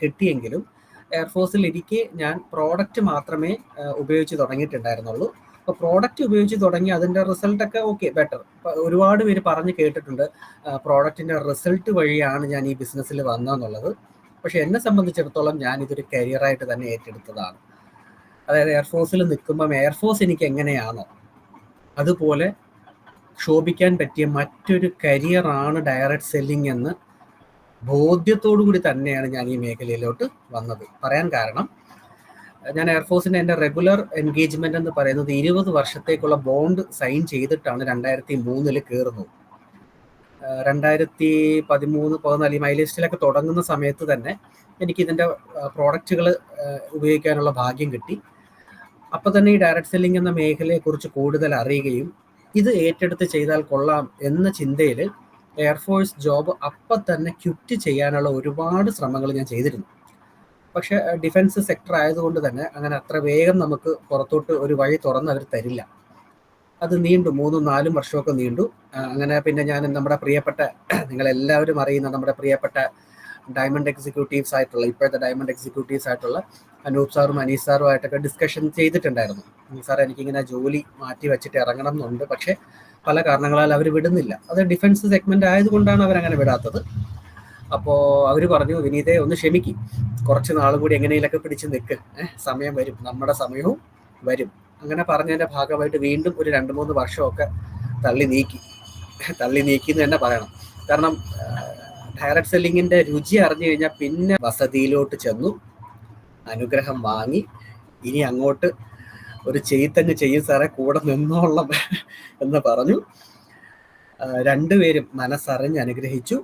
കിട്ടിയെങ്കിലും എയർഫോഴ്സിൽ ഇരിക്കെ ഞാൻ പ്രോഡക്റ്റ് മാത്രമേ ഉപയോഗിച്ച് തുടങ്ങിയിട്ടുണ്ടായിരുന്നുള്ളൂ. അപ്പോൾ പ്രോഡക്റ്റ് ഉപയോഗിച്ച് തുടങ്ങി അതിൻ്റെ റിസൾട്ടൊക്കെ ഓക്കെ ബെറ്റർ. ഒരുപാട് പേര് പറഞ്ഞ് കേട്ടിട്ടുണ്ട് പ്രോഡക്റ്റിൻ്റെ റിസൾട്ട് വഴിയാണ് ഞാൻ ഈ ബിസിനസ്സിൽ വന്നതെന്നുള്ളത്. പക്ഷെ എന്നെ സംബന്ധിച്ചിടത്തോളം ഞാൻ ഇതൊരു കരിയറായിട്ട് തന്നെ ഏറ്റെടുത്തതാണ്. അതായത് എയർഫോഴ്സിൽ നിൽക്കുമ്പം എയർഫോഴ്സ് എനിക്ക് എങ്ങനെയാണോ അതുപോലെ ശോഭിക്കാൻ പറ്റിയ മറ്റൊരു കരിയറാണ് ഡയറക്റ്റ് സെല്ലിംഗ് എന്ന് ബോധ്യത്തോടു കൂടി തന്നെയാണ് ഞാൻ ഈ മേഖലയിലോട്ട് വന്നത്. പറയാൻ കാരണം, ഞാൻ എയർഫോഴ്സിൻ്റെ എൻ്റെ റെഗുലർ എൻഗേജ്മെൻ്റ് എന്ന് പറയുന്നത് 20 വർഷത്തേക്കുള്ള ബോണ്ട് സൈൻ ചെയ്തിട്ടാണ് 2003 കയറുന്നത്. 2013-14 ഈ മൈ ലിസ്റ്റിലൊക്കെ തുടങ്ങുന്ന സമയത്ത് തന്നെ എനിക്കിതിൻ്റെ പ്രോഡക്റ്റുകൾ ഉപയോഗിക്കാനുള്ള ഭാഗ്യം കിട്ടി. അപ്പോൾ തന്നെ ഈ ഡയറക്റ്റ് സെല്ലിംഗ് എന്ന മേഖലയെക്കുറിച്ച് കൂടുതൽ അറിയുകയും ഇത് ഏറ്റെടുത്ത് ചെയ്താൽ കൊള്ളാം എന്ന ചിന്തയിൽ എയർഫോഴ്സ് ജോബ് അപ്പം തന്നെ ക്വിറ്റ് ചെയ്യാനുള്ള ഒരുപാട് ശ്രമങ്ങൾ ഞാൻ ചെയ്തിരുന്നു. പക്ഷെ ഡിഫൻസ് സെക്ടർ ആയതുകൊണ്ട് തന്നെ അങ്ങനെ അത്ര വേഗം നമുക്ക് പുറത്തോട്ട് ഒരു വഴി തുറന്ന് അവർ തരില്ല. അത് നീണ്ടു 3-4 വർഷമൊക്കെ നീണ്ടു. അങ്ങനെ പിന്നെ ഞാൻ നമ്മുടെ പ്രിയപ്പെട്ട, നിങ്ങളെല്ലാവരും അറിയുന്ന നമ്മുടെ പ്രിയപ്പെട്ട ഡയമണ്ട് എക്സിക്യൂട്ടീവ്സ് ആയിട്ടുള്ള, ഇപ്പോഴത്തെ ഡയമണ്ട് എക്സിക്യൂട്ടീവ്സ് ആയിട്ടുള്ള അനൂപ് സാറും അനീസ് സാറും ആയിട്ടൊക്കെ ഡിസ്കഷൻ ചെയ്തിട്ടുണ്ടായിരുന്നു. സാർ എനിക്കിങ്ങനെ ജോലി മാറ്റി വെച്ചിട്ട് ഇറങ്ങണം എന്നുണ്ട്, പക്ഷെ പല കാരണങ്ങളാൽ അവർ വിടുന്നില്ല. അത് ഡിഫൻസ് സെഗ്മെന്റ് ആയതുകൊണ്ടാണ് അവരങ്ങനെ വിടാത്തത്. അപ്പോൾ അവർ പറഞ്ഞു, വിനീതേ ഒന്ന് ക്ഷമിക്കും, കുറച്ച് നാളും കൂടി എങ്ങനെയൊക്കെ പിടിച്ച് നിൽക്ക്, സമയം വരും, നമ്മുടെ സമയവും വരും. അങ്ങനെ പറഞ്ഞതിൻ്റെ ഭാഗമായിട്ട് വീണ്ടും ഒരു 2-3 വർഷമൊക്കെ തള്ളി നീക്കി എന്ന് തന്നെ പറയണം. കാരണം ഡയറക്റ്റ് സെല്ലിങ്ങിൻ്റെ രുചി അറിഞ്ഞു കഴിഞ്ഞാൽ പിന്നെ വസതിയിലോട്ട് ചെന്നു, അനുഗ്രഹം വാങ്ങി, ഇനി അങ്ങോട്ട് ഒരു ചെയ്തങ്ങ് ചെയ്യും സാറേ, കൂടെ നിന്നോളം എന്ന് പറഞ്ഞു. രണ്ടുപേരും മനസ്സറിഞ്ഞ് അനുഗ്രഹിച്ചു.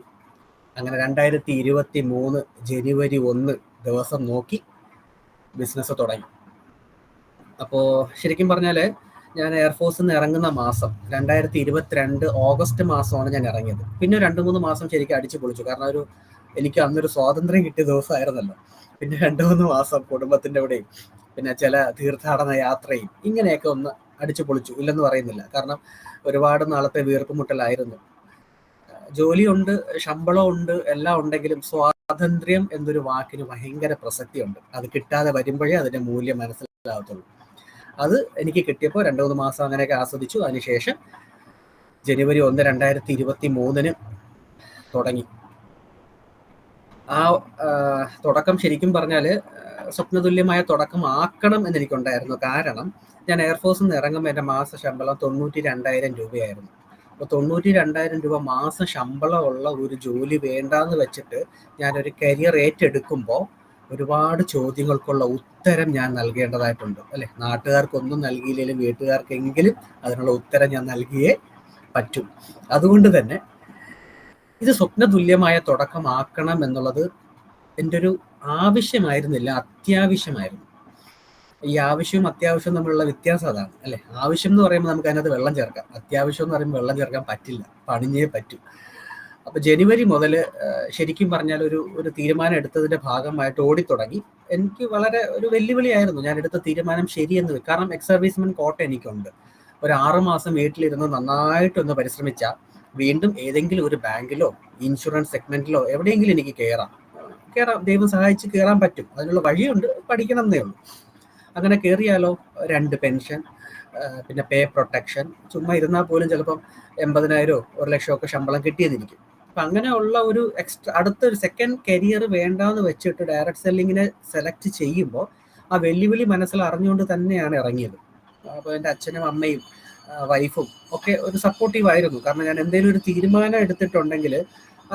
അങ്ങനെ 2023 ജനുവരി 1 ദിവസം നോക്കി ബിസിനസ് തുടങ്ങി. അപ്പോൾ ശരിക്കും പറഞ്ഞാൽ ഞാൻ എയർഫോഴ്സിൽ നിന്ന് ഇറങ്ങുന്ന മാസം 2022 ഓഗസ്റ്റ് മാസമാണ് ഞാൻ ഇറങ്ങിയത്. പിന്നെ 2-3 മാസം ശരിക്കും അടിച്ചു പൊളിച്ചു. കാരണം എനിക്ക് അന്നൊരു സ്വാതന്ത്ര്യം കിട്ടിയ ദിവസമായിരുന്നല്ലോ. പിന്നെ 2-3 മാസം കുടുംബത്തിൻ്റെ കൂടെയും പിന്നെ ചില തീർത്ഥാടന യാത്രയും ഇങ്ങനെയൊക്കെ ഒന്ന് അടിച്ചു പൊളിച്ചു, ഇല്ലെന്ന് പറയുന്നില്ല. കാരണം ഒരുപാട് നാളത്തെ വീർപ്പുമുട്ടലായിരുന്നു. ജോലിയുണ്ട്, ശമ്പളമുണ്ട്, എല്ലാം ഉണ്ടെങ്കിലും സ്വാതന്ത്ര്യം എന്നൊരു വാക്കിന് ഭയങ്കര പ്രസക്തിയുണ്ട്. അത് കിട്ടാതെ വരുമ്പോഴേ അതിൻ്റെ മൂല്യം മനസ്സിലാകത്തുള്ളൂ. അത് എനിക്ക് കിട്ടിയപ്പോൾ 2-3 മാസം അങ്ങനെയൊക്കെ ആസ്വദിച്ചു. അതിനുശേഷം ജനുവരി 1, 2023 തുടങ്ങി. ആ തുടക്കം ശരിക്കും പറഞ്ഞാൽ സ്വപ്നതുല്യമായ തുടക്കം ആക്കണം എന്നെനിക്കുണ്ടായിരുന്നു. കാരണം ഞാൻ എയർഫോഴ്സിൽ നിന്ന് ഇറങ്ങുമ്പോൾ എൻ്റെ മാസ ശമ്പളം 92,000 രൂപയായിരുന്നു. അപ്പോൾ 92,000 രൂപ മാസം ശമ്പളമുള്ള ഒരു ജോലി വേണ്ടാന്ന് വെച്ചിട്ട് ഞാനൊരു കരിയർ ഏറ്റെടുക്കുമ്പോൾ ഒരുപാട് ചോദ്യങ്ങൾക്കുള്ള ഉത്തരം ഞാൻ നൽകേണ്ടതായിട്ടുണ്ട്, അല്ലേ? നാട്ടുകാർക്കൊന്നും നൽകിയില്ലെങ്കിലും വീട്ടുകാർക്കെങ്കിലും അതിനുള്ള ഉത്തരം ഞാൻ നൽകിയേ പറ്റും. അതുകൊണ്ട് തന്നെ ഇത് സ്വപ്നതുല്യമായ തുടക്കമാക്കണം എന്നുള്ളത് എൻ്റെ ഒരു ആവശ്യമായിരുന്നില്ല, അത്യാവശ്യമായിരുന്നു. ഈ ആവശ്യവും അത്യാവശ്യവും തമ്മിലുള്ള വ്യത്യാസം അതാണ്, അല്ലേ? ആവശ്യം എന്ന് പറയുമ്പോൾ നമുക്ക് അതിനകത്ത് വെള്ളം ചേർക്കാം, അത്യാവശ്യം എന്ന് പറയുമ്പോൾ വെള്ളം ചേർക്കാൻ പറ്റില്ല, പണിഞ്ഞേ പറ്റും. അപ്പോൾ ജനുവരി മുതൽ ശരിക്കും പറഞ്ഞാൽ ഒരു തീരുമാനം എടുത്തതിൻ്റെ ഭാഗമായിട്ട് ഓടിത്തുടങ്ങി. എനിക്ക് വളരെ ഒരു വെല്ലുവിളിയായിരുന്നു ഞാൻ എടുത്ത തീരുമാനം ശരിയെന്ന്. കാരണം എക്സ് സർവീസ്മെൻ കോട്ട എനിക്കുണ്ട്. ഒരു 6 മാസം വീട്ടിലിരുന്ന് നന്നായിട്ടൊന്ന് പരിശ്രമിച്ചാൽ വീണ്ടും ഏതെങ്കിലും ഒരു ബാങ്കിലോ ഇൻഷുറൻസ് സെഗ്മെന്റിലോ എവിടെയെങ്കിലും എനിക്ക് കയറാം, ദൈവം സഹായിച്ച് കയറാൻ പറ്റും. അതിനുള്ള വഴിയുണ്ട്, പഠിക്കണം എന്നേ ഉള്ളൂ. അങ്ങനെ കയറിയാലോ 2 പെൻഷൻ, പിന്നെ പേ പ്രൊട്ടക്ഷൻ, ചുമ്മാ ഇരുന്നാൽ പോലും ചിലപ്പം 80,000 1 ലക്ഷമൊക്കെ ശമ്പളം കിട്ടിയതിരിക്കും. അപ്പം അങ്ങനെയുള്ള ഒരു അടുത്തൊരു സെക്കൻഡ് കരിയർ വേണ്ടാന്ന് വെച്ചിട്ട് ഡയറക്റ്റ് സെല്ലിങ്ങിനെ സെലക്ട് ചെയ്യുമ്പോൾ ആ വെല്ലുവിളി മനസ്സിൽ അറിഞ്ഞുകൊണ്ട് തന്നെയാണ് ഇറങ്ങിയത്. അപ്പോൾ എൻ്റെ അച്ഛനും അമ്മയും വൈഫും ഒക്കെ ഒരു സപ്പോർട്ടീവ് ആയിരുന്നു. കാരണം ഞാൻ എന്തെങ്കിലും ഒരു തീരുമാനം എടുത്തിട്ടുണ്ടെങ്കിൽ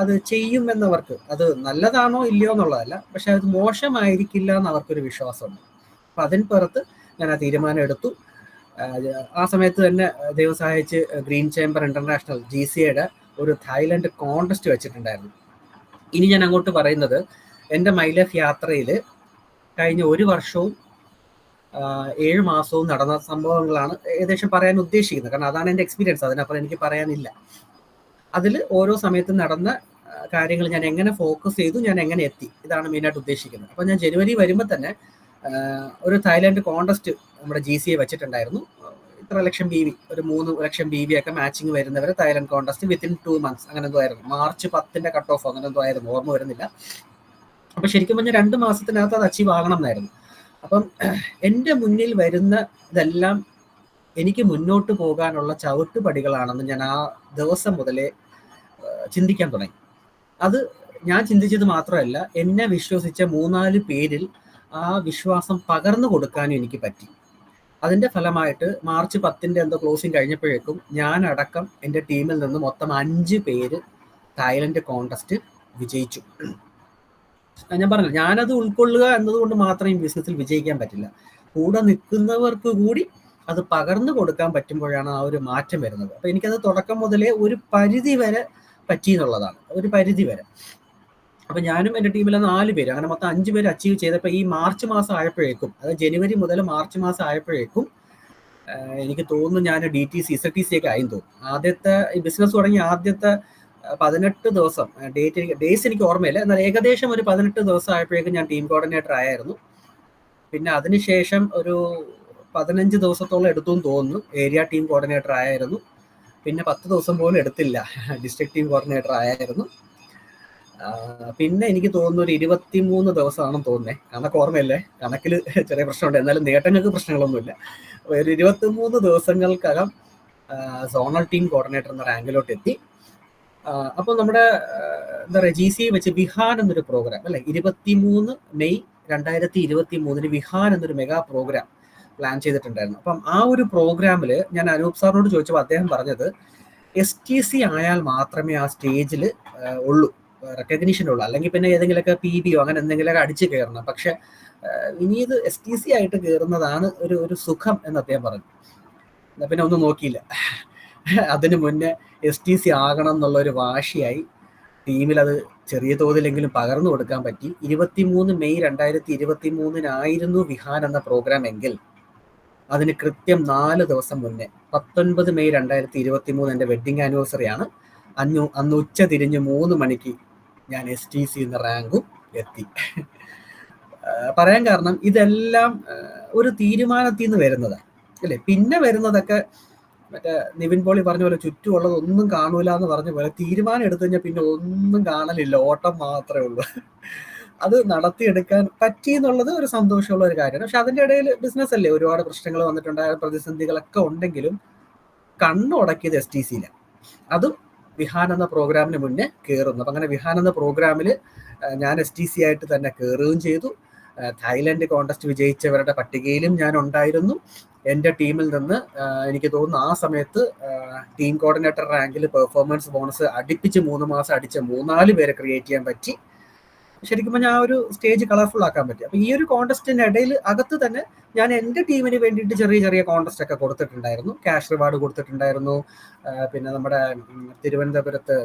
അത് ചെയ്യുമെന്നവർക്ക്, അത് നല്ലതാണോ ഇല്ലയോ എന്നുള്ളതല്ല, പക്ഷെ അത് മോശമായിരിക്കില്ല എന്ന് അവർക്കൊരു വിശ്വാസമുണ്ട്. അപ്പം അതിന് പുറത്ത് ഞാൻ ആ തീരുമാനം എടുത്തു. ആ സമയത്ത് തന്നെ ദൈവം സഹായിച്ച് ഗ്രീൻ ചേംബർ ഇന്റർനാഷണൽ GCAയുടെ ഒരു തായ്ലൻഡ് കോൺടെസ്റ്റ് വെച്ചിട്ടുണ്ടായിരുന്നു. ഇനി ഞാൻ അങ്ങോട്ട് പറയുന്നത് എൻ്റെ മൈ ലൈഫ് യാത്രയിൽ കഴിഞ്ഞ 1 വർഷവും 7 മാസവും നടന്ന സംഭവങ്ങളാണ് ഏകദേശം പറയാൻ ഉദ്ദേശിക്കുന്നത്. കാരണം അതാണ് എൻ്റെ എക്സ്പീരിയൻസ്, അതിനപ്പുറം എനിക്ക് പറയാനില്ല. അതിൽ ഓരോ സമയത്തും നടന്ന കാര്യങ്ങൾ ഞാൻ എങ്ങനെ ഫോക്കസ് ചെയ്തു, ഞാൻ എങ്ങനെ എത്തി, ഇതാണ് മെയിനായിട്ട് ഉദ്ദേശിക്കുന്നത്. അപ്പം ഞാൻ ജനുവരി വരുമ്പോൾ തന്നെ ഒരു തായ്ലൻഡ് കോൺടെസ്റ്റ് നമ്മുടെ GCA വെച്ചിട്ടുണ്ടായിരുന്നു. ഇത്ര ലക്ഷം BV, ഒരു 3 ലക്ഷം BV ഒക്കെ മാച്ചിങ് വരുന്നവർ തായ്ലൻഡ് കോൺടെസ്റ്റ് വിത്തിൻ 2 months അങ്ങനെ എന്തോ ആയിരുന്നു. മാർച്ച് 10 കട്ട് ഓഫ് അങ്ങനെ എന്തോ ആയിരുന്നു, ഓർമ്മ വരുന്നില്ല. അപ്പം ശരിക്കും പറഞ്ഞാൽ 2 മാസത്തിനകത്ത് അത് അച്ചീവ് ആകണം എന്നായിരുന്നു. അപ്പം എൻ്റെ മുന്നിൽ വരുന്ന ഇതെല്ലാം എനിക്ക് മുന്നോട്ട് പോകാനുള്ള ചവിട്ടുപടികളാണെന്ന് ഞാൻ ആ ദിവസം മുതലേ ചിന്തിക്കാൻ തുടങ്ങി. അത് ഞാൻ ചിന്തിച്ചത് മാത്രമല്ല, എന്നെ വിശ്വസിച്ച 3-4 പേരിൽ ആ വിശ്വാസം പകർന്നു കൊടുക്കാനും എനിക്ക് പറ്റി. അതിൻ്റെ ഫലമായിട്ട് മാർച്ച് 10 എന്തോ ക്ലോസിങ് കഴിഞ്ഞപ്പോഴേക്കും ഞാനടക്കം എൻ്റെ ടീമിൽ നിന്ന് മൊത്തം 5 പേര് തായ്ലൻഡ് കോൺടെസ്റ്റ് വിജയിച്ചു. ഞാൻ പറഞ്ഞു, ഞാനത് ഉൾക്കൊള്ളുക എന്നതുകൊണ്ട് മാത്രം ഈ ബിസിനസ്സിൽ വിജയിക്കാൻ പറ്റില്ല. കൂടെ നിൽക്കുന്നവർക്ക് കൂടി അത് പകർന്നു കൊടുക്കാൻ പറ്റുമ്പോഴാണ് ആ ഒരു മാറ്റം വരുന്നത്. അപ്പം എനിക്കത് തുടക്കം മുതലേ ഒരു പരിധി വരെ പറ്റി എന്നുള്ളതാണ്, ഒരു പരിധി വരെ. അപ്പം ഞാനും എൻ്റെ ടീമിലെ 4 പേര്, അങ്ങനെ മൊത്തം 5 പേര് അച്ചീവ് ചെയ്തപ്പോൾ ഈ മാർച്ച് മാസം ആയപ്പോഴേക്കും, അത് ജനുവരി മുതൽ മാർച്ച് മാസം ആയപ്പോഴേക്കും എനിക്ക് തോന്നുന്നു ഞാൻ DTC STC ഒക്കെ ആയി തോന്നും. ആദ്യത്തെ ഈ ബിസിനസ് തുടങ്ങി ആദ്യത്തെ 18 ദിവസം, ഡേയ്സ് എനിക്ക് ഓർമ്മയില്ല, എന്നാൽ ഏകദേശം ഒരു 18 ദിവസം ആയപ്പോഴേക്കും ഞാൻ ടീം കോർഡിനേറ്റർ ആയിരുന്നു. പിന്നെ അതിനുശേഷം ഒരു 15 ദിവസത്തോളം എടുത്തു എന്ന് തോന്നുന്നു, ഏരിയ ടീം കോർഡിനേറ്റർ ആയിരുന്നു. പിന്നെ 10 ദിവസം പോലും എടുത്തില്ല, ഡിസ്ട്രിക്ട് ടീം കോർഡിനേറ്റർ ആയിരുന്നു. പിന്നെ എനിക്ക് തോന്നുന്നു ഒരു 23 ദിവസമാണെന്ന് തോന്നുന്നേ, കണക്ക് ഓർമ്മയില്ലേ, കണക്കിൽ ചെറിയ പ്രശ്നമുണ്ട്, എന്നാലും നേട്ടങ്ങൾക്ക് പ്രശ്നങ്ങളൊന്നുമില്ല. ഒരു 23 ദിവസങ്ങൾക്കകം സോണൽ ടീം കോർഡിനേറ്റർ എന്ന റാങ്കിലോട്ട് എത്തി. അപ്പോൾ നമ്മുടെ എന്താ പറയുക, GC വെച്ച് വിഹാൻ എന്നൊരു പ്രോഗ്രാം അല്ലെ, 23 മെയ് 2023 വിഹാൻ എന്നൊരു മെഗാ പ്രോഗ്രാം പ്ലാൻ ചെയ്തിട്ടുണ്ടായിരുന്നു. അപ്പം ആ ഒരു പ്രോഗ്രാമിൽ ഞാൻ അനൂപ് സാറിനോട് ചോദിച്ചപ്പോൾ അദ്ദേഹം പറഞ്ഞത് STC ആയാൽ മാത്രമേ ആ സ്റ്റേജിൽ ഉള്ളൂ, റെക്കഗ്നീഷൻ ഉള്ളൂ, അല്ലെങ്കിൽ പിന്നെ ഏതെങ്കിലുമൊക്കെ PBO അങ്ങനെ എന്തെങ്കിലുമൊക്കെ അടിച്ച് കയറണം. പക്ഷെ ഇനി ഇത് STC ആയിട്ട് കയറുന്നതാണ് ഒരു സുഖം എന്ന് അദ്ദേഹം പറഞ്ഞു. പിന്നെ ഒന്നും നോക്കിയില്ല, അതിനു മുന്നേ STC ആകണം എന്നുള്ളൊരു വാശിയായി ടീമിൽ അത് ചെറിയ തോതിലെങ്കിലും പകർന്നു കൊടുക്കാൻ പറ്റി. 23 മെയ് 2023 വിഹാൻ എന്ന പ്രോഗ്രാം എങ്കിൽ അതിന് കൃത്യം 4 ദിവസം മുന്നേ 19 മെയ് 2023 എൻ്റെ വെഡ്ഡിങ് ആനിവേഴ്സറി ആണ്. അന്ന് ഉച്ച തിരിഞ്ഞ് 3 മണിക്ക് ഞാൻ STC എന്ന റാങ്കും എത്തി. പറയാൻ കാരണം ഇതെല്ലാം ഒരു തീരുമാനത്തിൽ നിന്ന് വരുന്നതാണ് അല്ലേ. പിന്നെ വരുന്നതൊക്കെ മറ്റേ നിവിൻ പോളി പറഞ്ഞ പോലെ ചുറ്റുമുള്ളത് ഒന്നും കാണൂല എന്ന് പറഞ്ഞ പോലെ തീരുമാനം എടുത്തു കഴിഞ്ഞാൽ പിന്നെ ഒന്നും കാണലില്ല, ഓട്ടം മാത്രമേ ഉള്ളൂ. അത് നടത്തിയെടുക്കാൻ പറ്റി എന്നുള്ളത് ഒരു സന്തോഷമുള്ള ഒരു കാര്യമാണ്. പക്ഷെ അതിൻ്റെ ഇടയിൽ ബിസിനസ് അല്ലേ, ഒരുപാട് പ്രശ്നങ്ങൾ വന്നിട്ടുണ്ടായ പ്രതിസന്ധികളൊക്കെ ഉണ്ടെങ്കിലും കണ്ണുടക്കിയത് STCയിലാണ്. അതും വിഹാൻ എന്ന പ്രോഗ്രാമിന് മുന്നേ കയറുന്നു. അപ്പം അങ്ങനെ വിഹാൻ എന്ന പ്രോഗ്രാമിൽ ഞാൻ STC ആയിട്ട് തന്നെ കയറുകയും ചെയ്തു. തായ്ലൻഡ് കോൺടെസ്റ്റ് വിജയിച്ചവരുടെ പട്ടികയിലും ഞാൻ ഉണ്ടായിരുന്നു. എൻ്റെ ടീമിൽ നിന്ന് എനിക്ക് തോന്നുന്നു ആ സമയത്ത് ടീം കോർഡിനേറ്റർ റാങ്കിൽ പെർഫോമൻസ് ബോണസ് അടുപ്പിച്ച് 3 മാസം അടിച്ച 3-4 പേരെ ക്രിയേറ്റ് ചെയ്യാൻ പറ്റി. ശരിക്കും പറഞ്ഞാൽ ആ ഒരു സ്റ്റേജ് കളർഫുൾ ആക്കാൻ പറ്റി. അപ്പം ഈ ഒരു കോൺടെസ്റ്റിൻ്റെ ഇടയിൽ അകത്ത് തന്നെ ഞാൻ എൻ്റെ ടീമിന് വേണ്ടിയിട്ട് ചെറിയ ചെറിയ കോൺടെസ്റ്റ് ഒക്കെ കൊടുത്തിട്ടുണ്ടായിരുന്നു, ക്യാഷ് റിവാർഡ് കൊടുത്തിട്ടുണ്ടായിരുന്നു. പിന്നെ നമ്മുടെ തിരുവനന്തപുരത്ത്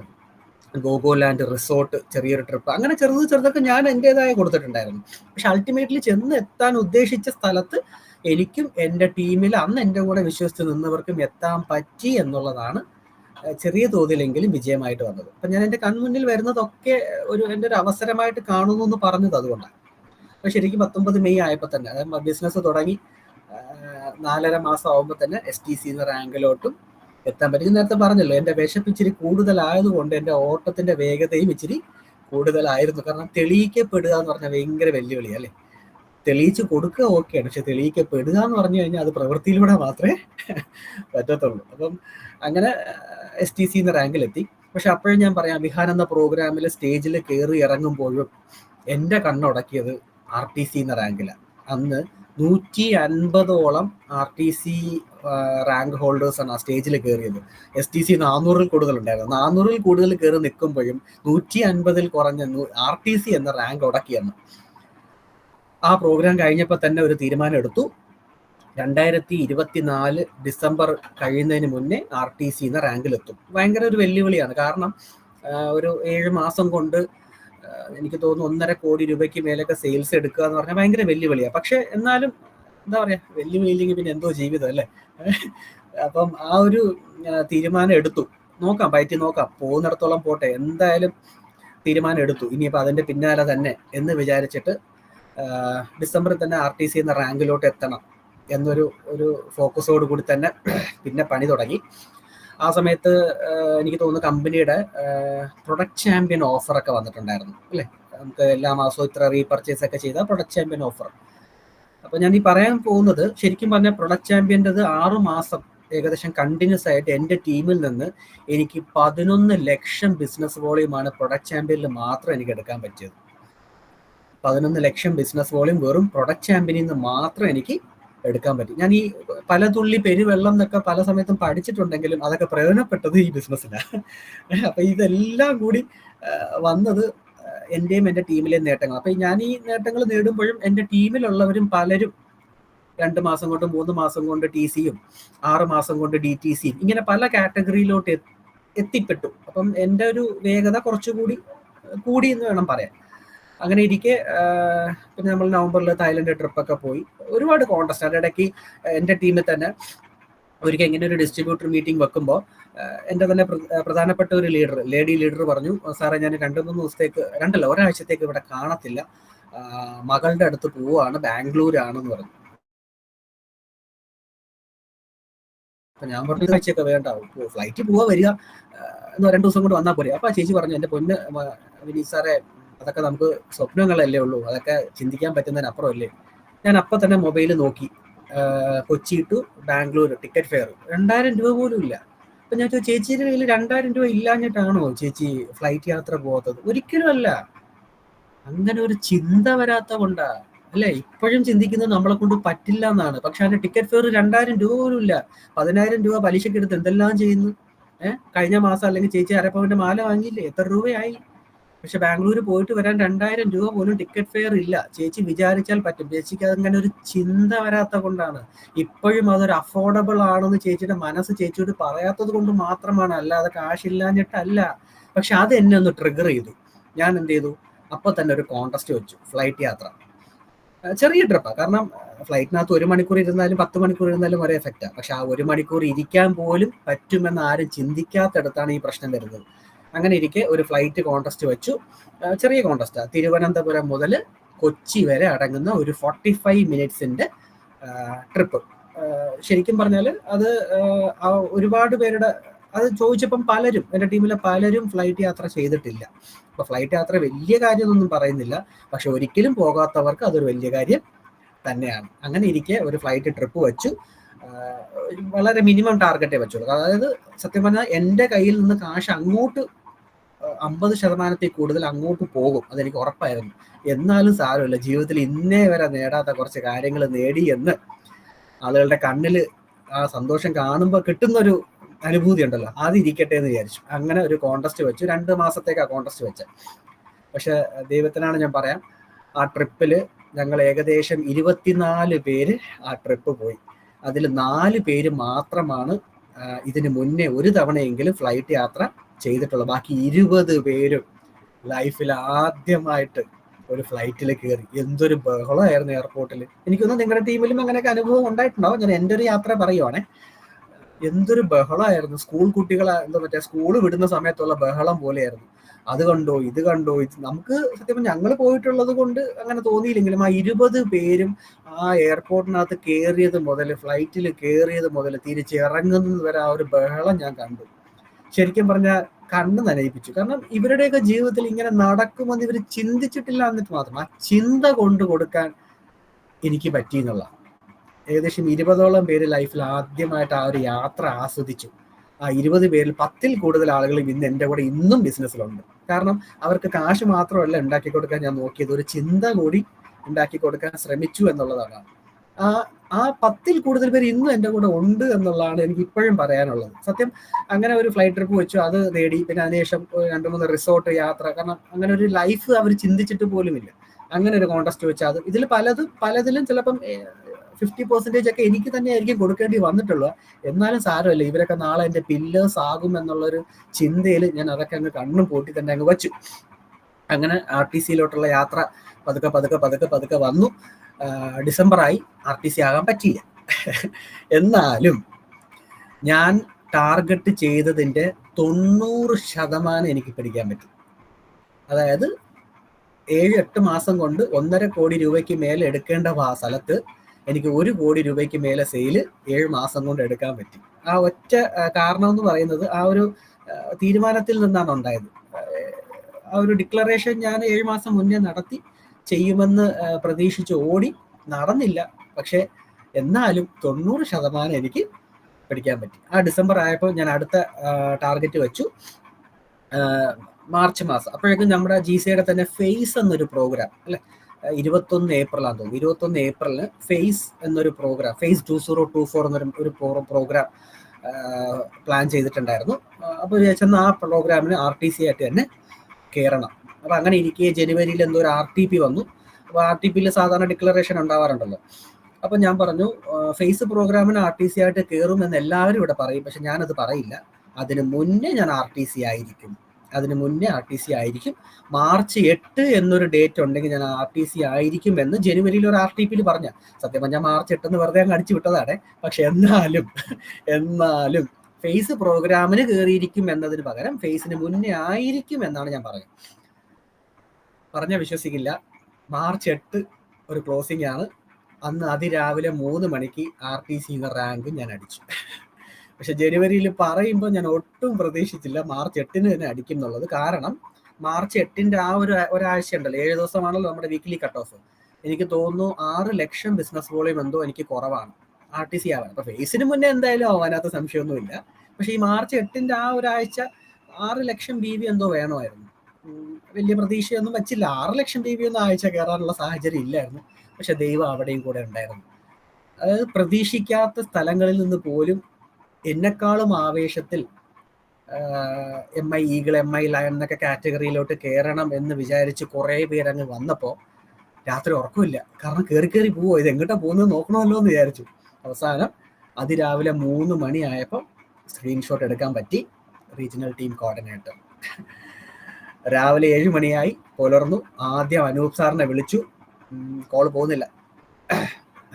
ഗോഗോലാൻഡ് റിസോർട്ട് ചെറിയൊരു ട്രിപ്പ്, അങ്ങനെ ചെറുതൊക്കെ ഞാൻ എൻ്റെതായ കൊടുത്തിട്ടുണ്ടായിരുന്നു. പക്ഷെ അൾട്ടിമേറ്റ്ലി ചെന്ന് എത്താൻ ഉദ്ദേശിച്ച സ്ഥലത്ത് എനിക്കും എൻ്റെ ടീമിൽ അന്ന് എൻ്റെ കൂടെ വിശ്വസിച്ച് നിന്നവർക്കും എത്താൻ പറ്റി എന്നുള്ളതാണ് ചെറിയ തോതിലെങ്കിലും വിജയമായിട്ട് വന്നത്. അപ്പം ഞാൻ എൻ്റെ കൺമുന്നിൽ വരുന്നതൊക്കെ എൻ്റെ ഒരു അവസരമായിട്ട് കാണുന്നു എന്ന് പറഞ്ഞത് അതുകൊണ്ടാണ്. അപ്പം ശരിക്കും 19 മെയ് ആയപ്പോൾ തന്നെ, അതായത് ബിസിനസ് തുടങ്ങി 4.5 മാസം ആകുമ്പോൾ തന്നെ STC എന്ന റാങ്കിലോട്ടും എത്താൻ പറ്റി. നേരത്തെ പറഞ്ഞല്ലോ, എൻ്റെ വിശപ്പ് ഇച്ചിരി കൂടുതലായതുകൊണ്ട് എൻ്റെ ഓട്ടത്തിൻ്റെ വേഗതയും ഇച്ചിരി കൂടുതലായിരുന്നു. കാരണം തെളിയിക്കപ്പെടുക എന്ന് പറഞ്ഞാൽ ഭയങ്കര വെല്ലുവിളി അല്ലേ. തെളിയിച്ച് കൊടുക്കുക ഓക്കെയാണ്, പക്ഷെ തെളിയിക്കപ്പെടുക എന്ന് പറഞ്ഞു കഴിഞ്ഞാൽ അത് പ്രവൃത്തിയിലൂടെ മാത്രമേ പറ്റത്തുള്ളൂ. അപ്പം അങ്ങനെ STC എന്ന റാങ്കിലെത്തി. പക്ഷെ അപ്പോഴും ഞാൻ പറയാം, വിഹാൻ എന്ന പ്രോഗ്രാമിൽ സ്റ്റേജിൽ കയറി ഇറങ്ങുമ്പോഴും എൻ്റെ കണ്ണുടക്കിയത് RTC എന്ന റാങ്കിലാണ്. അന്ന് 150ഓളം RTC റാങ്ക് ഹോൾഡേഴ്സാണ് ആ സ്റ്റേജിൽ കയറിയത്. STC 400-ൽ കൂടുതലുണ്ടായിരുന്നു. 400-ൽ കൂടുതൽ കയറി നിൽക്കുമ്പോഴും 150-ൽ കുറഞ്ഞ RTC എന്ന റാങ്ക് ഉടക്കിയെന്ന്. ആ പ്രോഗ്രാം കഴിഞ്ഞപ്പോൾ തന്നെ ഒരു തീരുമാനം എടുത്തു, 2024 ഡിസംബർ കഴിയുന്നതിന് മുന്നേ RTC എന്ന റാങ്കിലെത്തും. ഭയങ്കര ഒരു വെല്ലുവിളിയാണ്. കാരണം ഒരു 7 മാസം കൊണ്ട് എനിക്ക് തോന്നുന്നു 1.5 കോടി രൂപയ്ക്ക് മേലൊക്കെ സെയിൽസ് എടുക്കുക എന്ന് പറഞ്ഞാൽ ഭയങ്കര വെല്ലുവിളിയാണ്. പക്ഷെ എന്നാലും എന്താ പറയുക, വെല്ലുവിളി ഇല്ലെങ്കിൽ പിന്നെ എന്തോ ജീവിതം അല്ലേ. അപ്പം ആ ഒരു തീരുമാനം എടുത്തു, നോക്കാം, പയറ്റി നോക്കാം, പോകുന്നിടത്തോളം പോട്ടെ, എന്തായാലും തീരുമാനം എടുത്തു. ഇനിയിപ്പോൾ അതിൻ്റെ പിന്നാലെ തന്നെ എന്ന് വിചാരിച്ചിട്ട് ഡിസംബറിൽ തന്നെ RTC എന്ന റാങ്കിലോട്ട് എത്തണം എന്നൊരു ഫോക്കസോട് കൂടി തന്നെ പിന്നെ പണി തുടങ്ങി. ആ സമയത്ത് എനിക്ക് തോന്നുന്നു കമ്പനിയുടെ പ്രൊഡക്റ്റ് ചാമ്പ്യൻ ഓഫറൊക്കെ വന്നിട്ടുണ്ടായിരുന്നു അല്ലേ. നമുക്ക് എല്ലാ മാസവും ഇത്ര റീപർച്ചേസ് ഒക്കെ ചെയ്താൽ പ്രൊഡക്റ്റ് ചാമ്പ്യൻ ഓഫർ. അപ്പോൾ ഞാൻ ഈ പറയാൻ പോകുന്നത് ശരിക്കും പറഞ്ഞാൽ പ്രൊഡക്റ്റ് ചാമ്പ്യൻ്റെത് 6 മാസം ഏകദേശം കണ്ടിന്യൂസ് ആയിട്ട് എൻ്റെ ടീമിൽ നിന്ന് എനിക്ക് 11 ലക്ഷം ബിസിനസ് വോളിയമാണ് പ്രൊഡക്റ്റ് ചാമ്പ്യനിൽ മാത്രം എനിക്ക് എടുക്കാൻ പറ്റിയത്. 11 ലക്ഷം ബിസിനസ് വോളിയം വെറും പ്രൊഡക്റ്റ് ചാമ്പ്യനിൽ നിന്ന് മാത്രം എനിക്ക് എടുക്കാൻ പറ്റി. ഞാൻ ഈ പല തുള്ളി പെരുവെള്ളം എന്നൊക്കെ പല സമയത്തും പഠിച്ചിട്ടുണ്ടെങ്കിലും അതൊക്കെ പ്രയോജനപ്പെട്ടത് ഈ ബിസിനസ്സിലാണ്. അപ്പൊ ഇതെല്ലാം കൂടി വന്നത് എൻ്റെയും എൻ്റെ ടീമിലെയും നേട്ടങ്ങൾ. അപ്പൊ ഞാൻ ഈ നേട്ടങ്ങൾ നേടുമ്പോഴും എൻ്റെ ടീമിലുള്ളവരും പലരും 2 മാസം കൊണ്ട് 3 മാസം കൊണ്ട് TCയും 6 മാസം കൊണ്ട് DTCയും ഇങ്ങനെ പല കാറ്റഗറിയിലോട്ട് എത്തിപ്പെട്ടു. അപ്പം എൻ്റെ ഒരു വേഗത കുറച്ചുകൂടി കൂടി എന്ന് വേണം പറയാൻ. അങ്ങനെ ഇരിക്കെ പിന്നെ നമ്മൾ നവംബറിൽ തായ്ലൻഡ് ട്രിപ്പൊക്കെ പോയി. ഒരുപാട് കോൺടെസ്റ്റ് അതിനിടയ്ക്ക് എൻ്റെ ടീമിൽ തന്നെ ഒരിക്കൽ ഇങ്ങനെ ഒരു ഡിസ്ട്രിബ്യൂട്ടർ മീറ്റിംഗ് വെക്കുമ്പോൾ എൻ്റെ തന്നെ പ്രധാനപ്പെട്ട ഒരു ലേഡി ലീഡർ പറഞ്ഞു, സാറേ ഞാൻ 2-3 ദിവസത്തേക്ക് ഒരാഴ്ചത്തേക്ക് ഇവിടെ കാണത്തില്ല, മകളുടെ അടുത്ത് പോവാണ്, ബാംഗ്ലൂരാണെന്ന് പറഞ്ഞു. അപ്പൊ ഞാൻ പറഞ്ഞു ആഴ്ചയൊക്കെ വേണ്ട, ഫ്ലൈറ്റിൽ പോവാ വരിക എന്ന് 2 ദിവസം കൊണ്ട് വന്നാൽ പോരെ. അപ്പൊ ചേച്ചി പറഞ്ഞു, എൻ്റെ പൊന്ന് വിനീത് സാറേ, അതൊക്കെ നമുക്ക് സ്വപ്നങ്ങളല്ലേ ഉള്ളൂ, അതൊക്കെ ചിന്തിക്കാൻ പറ്റുന്നതിനപ്പുറം അല്ലേ. ഞാൻ അപ്പം തന്നെ മൊബൈൽ നോക്കി, Kochi to Bangalore ticket fare 2000 രൂപ പോലും ഇല്ല. അപ്പൊ ഞാൻ ചോദിച്ചു, ചേച്ചിയുടെ കയ്യിൽ 2000 രൂപ ഇല്ലാഞ്ഞിട്ടാണോ ചേച്ചി ഫ്ലൈറ്റ് യാത്ര പോകാത്തത്? ഒരിക്കലും അല്ല, അങ്ങനെ ഒരു ചിന്ത വരാത്ത കൊണ്ടാ. അല്ലെ, ഇപ്പോഴും ചിന്തിക്കുന്നത് നമ്മളെ കൊണ്ട് പറ്റില്ല എന്നാണ്. പക്ഷെ അതിന്റെ ടിക്കറ്റ് ഫെയർ 2000 രൂപ പോലും ഇല്ല. 10000 രൂപ പലിശക്ക് എടുത്ത് എന്തെല്ലാം ചെയ്യുന്നു. കഴിഞ്ഞ മാസം അല്ലെങ്കിൽ ചേച്ചി അരപ്പവന്റെ മാല വാങ്ങിയില്ലേ, എത്ര രൂപയായി? പക്ഷെ ബാംഗ്ലൂർ പോയിട്ട് വരാൻ 2000 രൂപ പോലും ടിക്കറ്റ് ഫെയർ ഇല്ല. ചേച്ചി വിചാരിച്ചാൽ പറ്റും. ചേച്ചിക്ക് അതങ്ങനെ ഒരു ചിന്ത വരാത്ത കൊണ്ടാണ്. ഇപ്പോഴും അതൊരു അഫോർഡബിൾ ആണെന്ന് ചേച്ചിയുടെ മനസ്സ് ചേച്ചിയോട് പറയാത്തത് കൊണ്ട് മാത്രമാണ്, അല്ലാതെ കാശില്ലാഞ്ഞിട്ടല്ല. പക്ഷെ അത് എന്നെ ഒന്ന് ട്രിഗർ ചെയ്തു. ഞാൻ എന്ത് ചെയ്തു, അപ്പൊ തന്നെ ഒരു കോൺടെസ്റ്റ് വെച്ചു, ഫ്ലൈറ്റ് യാത്ര. ചെറിയ ട്രിപ്പാണ്, കാരണം ഫ്ലൈറ്റിനകത്ത് 1 മണിക്കൂർ ഇരുന്നാലും 10 മണിക്കൂർ ഇരുന്നാലും ഒരേ എഫക്റ്റാണ്. പക്ഷെ ആ 1 മണിക്കൂർ ഇരിക്കാൻ പോലും പറ്റുമെന്ന് ആരും ചിന്തിക്കാത്തടത്താണ് ഈ പ്രശ്നം വരുന്നത്. അങ്ങനെ ഇരിക്കെ ഒരു ഫ്ലൈറ്റ് കോൺടെസ്റ്റ് വെച്ചു. ചെറിയ കോൺടെസ്റ്റാണ്, തിരുവനന്തപുരം മുതൽ കൊച്ചി വരെ അടങ്ങുന്ന ഒരു 45 മിനിറ്റ്സിന്റെ ട്രിപ്പ്. ശരിക്കും പറഞ്ഞാൽ അത് ഒരുപാട് പേരുടെ അത് ചോദിച്ചപ്പം പലരും, എൻ്റെ ടീമിലെ പലരും ഫ്ലൈറ്റ് യാത്ര ചെയ്തിട്ടില്ല. അപ്പൊ ഫ്ലൈറ്റ് യാത്ര വലിയ കാര്യമൊന്നും പറയുന്നില്ല, പക്ഷെ ഒരിക്കലും പോകാത്തവർക്ക് അതൊരു വലിയ കാര്യം തന്നെയാണ്. അങ്ങനെ ഇരിക്കെ ഒരു ഫ്ലൈറ്റ് ട്രിപ്പ് വെച്ചു. വളരെ മിനിമം ടാർഗറ്റേ വെച്ചുള്ളൂ. അതായത് സത്യം പറഞ്ഞാൽ എൻ്റെ കയ്യിൽ നിന്ന് കാശ് അങ്ങോട്ട് 50% കൂടുതൽ അങ്ങോട്ട് പോകും, അതെനിക്ക് ഉറപ്പായിരുന്നു. എന്നാലും സാരമില്ല, ജീവിതത്തിൽ ഇന്നേ വരെ നേടാത്ത കുറച്ച് കാര്യങ്ങൾ നേടി എന്ന് ആളുകളുടെ കണ്ണിൽ ആ സന്തോഷം കാണുമ്പോൾ കിട്ടുന്നൊരു അനുഭൂതി ഉണ്ടല്ലോ, അതിരിക്കട്ടെ എന്ന് വിചാരിച്ചു. അങ്ങനെ ഒരു കോൺടെസ്റ്റ് വെച്ചു. 2 മാസത്തേക്ക് ആ കോൺടെസ്റ്റ് വെച്ചത്. പക്ഷെ ദൈവത്തിനാണ് ഞാൻ പറയാം, ആ ട്രിപ്പിൽ ഞങ്ങൾ ഏകദേശം 24 പേര് ആ ട്രിപ്പ് പോയി. അതിൽ 4 പേര് മാത്രമാണ് ഇതിന് മുന്നേ ഒരു തവണയെങ്കിലും ഫ്ലൈറ്റ് യാത്ര ചെയ്തിട്ടുള്ളത്. ബാക്കി 20 പേരും ലൈഫിൽ ആദ്യമായിട്ട് ഒരു ഫ്ലൈറ്റിൽ കയറി. എന്തൊരു ബഹളമായിരുന്നു എയർപോർട്ടിൽ. എനിക്കൊന്നും നിങ്ങളുടെ ടീമിലും അങ്ങനെയൊക്കെ അനുഭവം ഉണ്ടായിട്ടുണ്ടാവും. ഞാൻ എൻ്റെ ഒരു യാത്ര പറയുവാണേ, എന്തൊരു ബഹളമായിരുന്നു. സ്കൂൾ കുട്ടികളെ സ്കൂൾ വിടുന്ന സമയത്തുള്ള ബഹളം പോലെയായിരുന്നു. അത് കണ്ടോ ഇത് കണ്ടോ, നമുക്ക് സത്യം ഞങ്ങൾ പോയിട്ടുള്ളത് കൊണ്ട് അങ്ങനെ തോന്നിയില്ലെങ്കിലും ആ 20 പേരും ആ എയർപോർട്ടിനകത്ത് കയറിയത് മുതൽ, ഫ്ലൈറ്റിൽ കയറിയത് മുതൽ തിരിച്ചിറങ്ങുന്നത് വരെ ആ ഒരു ബഹളം ഞാൻ കണ്ടു. ശരിക്കും പറഞ്ഞാൽ കണ്ണ് നനയിപ്പിച്ചു. കാരണം ഇവരുടെയൊക്കെ ജീവിതത്തിൽ ഇങ്ങനെ നടക്കുമെന്ന് ഇവർ ചിന്തിച്ചിട്ടില്ല എന്നിട്ട് മാത്രം ആ ചിന്ത കൊണ്ട് കൊടുക്കാൻ എനിക്ക് പറ്റി എന്നുള്ള. ഏകദേശം 20ഓളം പേര് ലൈഫിൽ ആദ്യമായിട്ട് ആ ഒരു യാത്ര ആസ്വദിച്ചു. ആ 20 പേരിൽ 10ൽ കൂടുതൽ ആളുകൾ ഇന്ന് എൻ്റെ കൂടെ ഇന്നും ബിസിനസ്സിലുണ്ട്. കാരണം അവർക്ക് കാശ് മാത്രമല്ല ഉണ്ടാക്കി കൊടുക്കാൻ ഞാൻ നോക്കിയത്, ഒരു ചിന്ത കൂടി ഉണ്ടാക്കി കൊടുക്കാൻ ശ്രമിച്ചു എന്നുള്ളതാണ്. ആ 10ൽ കൂടുതൽ പേര് ഇന്നും എൻ്റെ കൂടെ ഉണ്ട് എന്നുള്ളതാണ് എനിക്ക് ഇപ്പോഴും പറയാനുള്ളത്. സത്യം അങ്ങനെ ഒരു ഫ്ലൈറ്റ് ട്രിപ്പ് വെച്ചു, അത് നേടി. പിന്നെ അതിനുശേഷം 2-3 റിസോർട്ട് യാത്ര. കാരണം അങ്ങനെ ഒരു ലൈഫ് അവർ ചിന്തിച്ചിട്ട് പോലുമില്ല. അങ്ങനെ ഒരു കോൺടെസ്റ്റ് വെച്ചാൽ അത് ഇതിൽ പലതിലും ചിലപ്പം 50% ഒക്കെ എനിക്ക് തന്നെ ആയിരിക്കും കൊടുക്കേണ്ടി വന്നിട്ടുള്ളത്. എന്നാലും സാരമല്ല, ഇവരൊക്കെ നാളെ എൻ്റെ പില്ലേഴ്സ് ആകും എന്നുള്ളൊരു ചിന്തയിൽ ഞാൻ അതൊക്കെ അങ്ങ് കണ്ണും പൂട്ടി തന്നെ അങ്ങ് വച്ചു. അങ്ങനെ RTCയിലോട്ടുള്ള യാത്ര പതുക്കെ വന്നു. ഡിസംബറായി, RTC ആകാൻ പറ്റിയില്ല. എന്നാലും ഞാൻ ടാർഗറ്റ് ചെയ്തതിൻ്റെ 90% എനിക്ക് പിടിക്കാൻ പറ്റും. അതായത് 7-8 മാസം കൊണ്ട് 1.5 കോടി രൂപയ്ക്ക് മേലെ എടുക്കേണ്ട ആ സ്ഥലത്ത് എനിക്ക് 1 കോടി രൂപയ്ക്ക് മേലെ സെയില് 7 മാസം കൊണ്ട് എടുക്കാൻ പറ്റി. ആ ഒറ്റ കാരണം എന്ന് പറയുന്നത് ആ ഒരു തീരുമാനത്തിൽ നിന്നാണ് ഉണ്ടായത്. ആ ഒരു ഡിക്ലറേഷൻ ഞാൻ 7 മാസം മുന്നേ നടത്തി ചെയ്യുമെന്ന് പ്രതീക്ഷിച്ച് ഓടി, നടന്നില്ല. പക്ഷെ എന്നാലും 90% എനിക്ക് പഠിക്കാൻ പറ്റി. ആ ഡിസംബർ ആയപ്പോൾ ഞാൻ അടുത്ത ടാർഗറ്റ് വെച്ചു, മാർച്ച് മാസം. അപ്പോഴേക്കും നമ്മുടെ GCയുടെ തന്നെ ഫേസ് എന്നൊരു പ്രോഗ്രാം അല്ലെ, 21 ഏപ്രിലാന്ന് തോന്നുന്നു, 21 ഏപ്രിലിന് ഫേസ് എന്നൊരു പ്രോഗ്രാം, ഫേസ് 2024 എന്നൊരു പ്രോഗ്രാം പ്ലാൻ ചെയ്തിട്ടുണ്ടായിരുന്നു. അപ്പോൾ വിചാരിച്ചെന്നാൽ ആ പ്രോഗ്രാമിന് RTC ആയിട്ട് തന്നെ കയറണം. അപ്പോൾ അങ്ങനെ ഇരിക്കെ ജനുവരിയിൽ എന്തോ ഒരു RTP വന്നു. അപ്പോൾ RTPയിൽ സാധാരണ ഡിക്ലറേഷൻ ഉണ്ടാവാറുണ്ടല്ലോ. അപ്പം ഞാൻ പറഞ്ഞു ഫേസ് പ്രോഗ്രാമിന് RTC ആയിട്ട് കയറുമെന്ന് എല്ലാവരും ഇവിടെ പറയും, പക്ഷെ ഞാനത് പറയില്ല. അതിന് മുന്നേ ഞാൻ RTC ആയിരിക്കും, മാർച്ച് 8 എന്നൊരു ഡേറ്റ് ഉണ്ടെങ്കിൽ ഞാൻ RTC ആയിരിക്കും എന്ന് ജനുവരിയിൽ ഒരു RTPയിൽ പറഞ്ഞ. സത്യം പറഞ്ഞാൽ മാർച്ച് 8 എന്ന് വെറുതെ അങ്ങ് അടിച്ചു വിട്ടതാണ്. പക്ഷെ എന്നാലും ഫേസ് പ്രോഗ്രാമിന് കയറിയിരിക്കും എന്നതിന് പകരം ഫേസിന് മുന്നേ ആയിരിക്കും എന്നാണ് ഞാൻ പറഞ്ഞ വിശ്വസിക്കില്ല. മാർച്ച് 8 ഒരു ക്ലോസിംഗ് ആണ്. അന്ന് അതിരാവിലെ 3 മണിക്ക് RTC റാങ്ക് ഞാൻ അടിച്ചു. പക്ഷെ ജനുവരിയിൽ പറയുമ്പോൾ ഞാൻ ഒട്ടും പ്രതീക്ഷിച്ചില്ല മാർച്ച് 8 തന്നെ അടിക്കും എന്നുള്ളത്. കാരണം മാർച്ച് 8 ആ ഒരാഴ്ച ഉണ്ടല്ലോ, 7 ദിവസമാണല്ലോ നമ്മുടെ വീക്കിലി കട്ട് ഓഫ്. എനിക്ക് തോന്നുന്നു 6 ലക്ഷം ബിസിനസ് വോളിയം എന്തോ എനിക്ക് കുറവാണ് RTC ആവാൻ. അപ്പൊ ഫേസിന് മുന്നേ എന്തായാലും ആവാനകത്ത് സംശയമൊന്നുമില്ല. പക്ഷെ ഈ മാർച്ച് 8 ആ ഒരാഴ്ച 6 ലക്ഷം BV എന്തോ വേണമായിരുന്നു. വലിയ പ്രതീക്ഷയൊന്നും വെച്ചില്ല. 6 ലക്ഷം BV ഒന്നും ആഴ്ച കയറാനുള്ള സാഹചര്യം ഇല്ലായിരുന്നു. പക്ഷെ ദൈവം അവിടെയും കൂടെ ഉണ്ടായിരുന്നു. അതായത് പ്രതീക്ഷിക്കാത്ത സ്ഥലങ്ങളിൽ നിന്ന് പോലും എന്നെക്കാളും ആവേശത്തിൽ MI ഈഗിൾ, MI ലയൺ എന്നൊക്കെ കാറ്റഗറിയിലോട്ട് കയറണം എന്ന് വിചാരിച്ച് കുറേ പേരങ്ങ് വന്നപ്പോൾ രാത്രി ഉറക്കമില്ല. കാരണം കയറി പോവോ, ഇത് എങ്ങോട്ടാ പോകുന്നത് നോക്കണമല്ലോ എന്ന് വിചാരിച്ചു. അവസാനം അതിരാവിലെ 3 മണി ആയപ്പോൾ സ്ക്രീൻഷോട്ട് എടുക്കാൻ പറ്റി. റീജിയണൽ ടീം കോർഡിനേറ്റർ രാവിലെ 7 മണിയായി പുലർന്നു. ആദ്യം അനൂപ് സാറിനെ വിളിച്ചു, കോൾ പോകുന്നില്ല.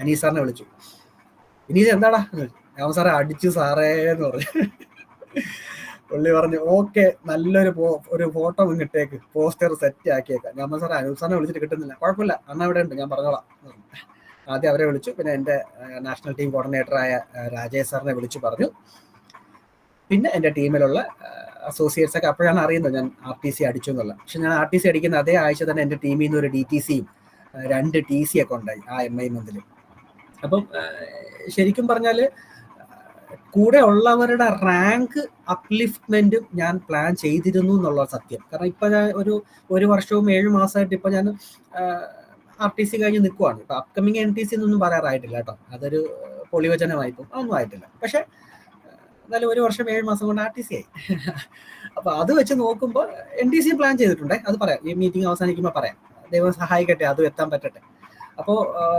അനീസ് സാറിനെ വിളിച്ചു. ഇനീസ് എന്താടാ? ഞാൻ സാറേ അടിച്ചു സാറേ എന്ന് പറഞ്ഞു. പുള്ളി പറഞ്ഞു ഓക്കെ, നല്ലൊരു ഫോട്ടോ ഇട്ടേക്ക്, പോസ്റ്റർ സെറ്റ് ആക്കിയേക്കാം. ഞാൻ സാറേ അനൂപ് സാറിനെ വിളിച്ചിട്ട് കിട്ടുന്നില്ല. കുഴപ്പമില്ല, അണ്ണ ഇവിടെ ഉണ്ട്, ഞാൻ പറഞ്ഞോളാം. ആദ്യം അവരെ വിളിച്ചു. പിന്നെ എൻ്റെ നാഷണൽ ടീം കോർഡിനേറ്ററായ രാജേഷ് സാറിനെ വിളിച്ചു പറഞ്ഞു. പിന്നെ എൻ്റെ ടീമിലുള്ള അസോസിയേറ്റ്സ് ഒക്കെ അപ്പോഴാണ് അറിയുന്നത് ഞാൻ RTC അടിച്ചു എന്നുള്ളത്. പക്ഷെ ഞാൻ RTC അടിക്കുന്ന അതേ ആഴ്ച തന്നെ എൻ്റെ ടീമിൽ നിന്ന് ഒരു DTCയും 2 TC ഒക്കെ ഉണ്ടായി ആ MI മന്തിൽ. അപ്പം ശരിക്കും പറഞ്ഞാൽ കൂടെ ഉള്ളവരുടെ റാങ്ക് അപ്ലിഫ്റ്റ്മെന്റും ഞാൻ പ്ലാൻ ചെയ്തിരുന്നു എന്നുള്ള സത്യം. കാരണം ഇപ്പൊ ഞാൻ ഒരു വർഷവും 7 മാസമായിട്ട് ഇപ്പൊ ഞാൻ RTC കഴിഞ്ഞ് നിൽക്കുവാണ്. ഇപ്പൊ അപ്കമിങ് NTC എന്നൊന്നും പറയാറായിട്ടില്ല കേട്ടോ, അതൊരു പൊളിവചനമായിപ്പോ അതൊന്നും ആയിട്ടില്ല. പക്ഷെ എന്നാലും 1 വർഷം 7 മാസം കൊണ്ട് RTC ആയി. അപ്പൊ അത് വെച്ച് നോക്കുമ്പോൾ NTC പ്ലാൻ ചെയ്തിട്ടുണ്ടേ, അത് പറയാം, ഈ മീറ്റിംഗ് അവസാനിക്കുമ്പോൾ പറയാം. ദൈവം സഹായിക്കട്ടെ, അതും എത്താൻ പറ്റട്ടെ. അപ്പോൾ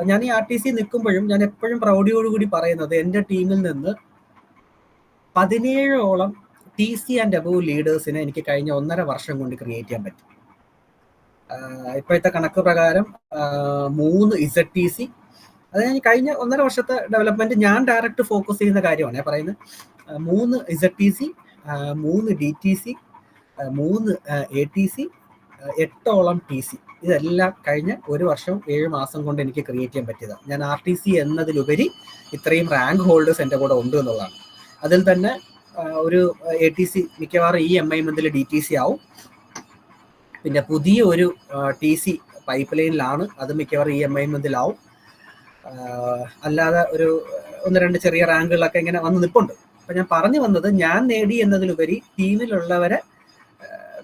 ഞാൻ ഈ RTC നിൽക്കുമ്പോഴും ഞാൻ എപ്പോഴും പ്രൗഢിയോടുകൂടി പറയുന്നത് എൻ്റെ ടീമിൽ നിന്ന് 17ഓളം TC ആൻഡ് അബവ് ലീഡേഴ്സിനെ എനിക്ക് കഴിഞ്ഞ 1.5 വർഷം കൊണ്ട് ക്രിയേറ്റ് ചെയ്യാൻ പറ്റി. ഇപ്പോഴത്തെ കണക്ക് പ്രകാരം 3 ZTC, അതായത് കഴിഞ്ഞ 1.5 വർഷത്തെ ഡെവലപ്മെന്റ് ഞാൻ ഡയറക്റ്റ് ഫോക്കസ് ചെയ്യുന്ന കാര്യമാണ് ഞാൻ പറയുന്നത്. 3 ZTC, 3 DTC, 3 ATC, 8ഓളം TC, ഇതെല്ലാം കഴിഞ്ഞ 1 വർഷം 7 മാസം കൊണ്ട് എനിക്ക് ക്രിയേറ്റ് ചെയ്യാൻ പറ്റിയതാണ്. ഞാൻ RTC എന്നതിലുപരി ഇത്രയും റാങ്ക് ഹോൾഡേഴ്സ് എൻ്റെ കൂടെ ഉണ്ട് എന്നുള്ളതാണ്. അതിൽ തന്നെ ഒരു ATC മിക്കവാറും ഈ MI മന്തിൽ DTC ആവും. പിന്നെ പുതിയ ഒരു TC പൈപ്പ് ലൈനിലാണ്, അത് മിക്കവാറും ഈ MI മന്തിലാവും. അല്ലാതെ ഒരു 1-2 ചെറിയ റാങ്കുകളൊക്കെ ഇങ്ങനെ വന്ന് നിൽപ്പുണ്ട്. അപ്പൊ ഞാൻ പറഞ്ഞു വന്നത്, ഞാൻ നേടി എന്നതിലുപരി ടീമിലുള്ളവരെ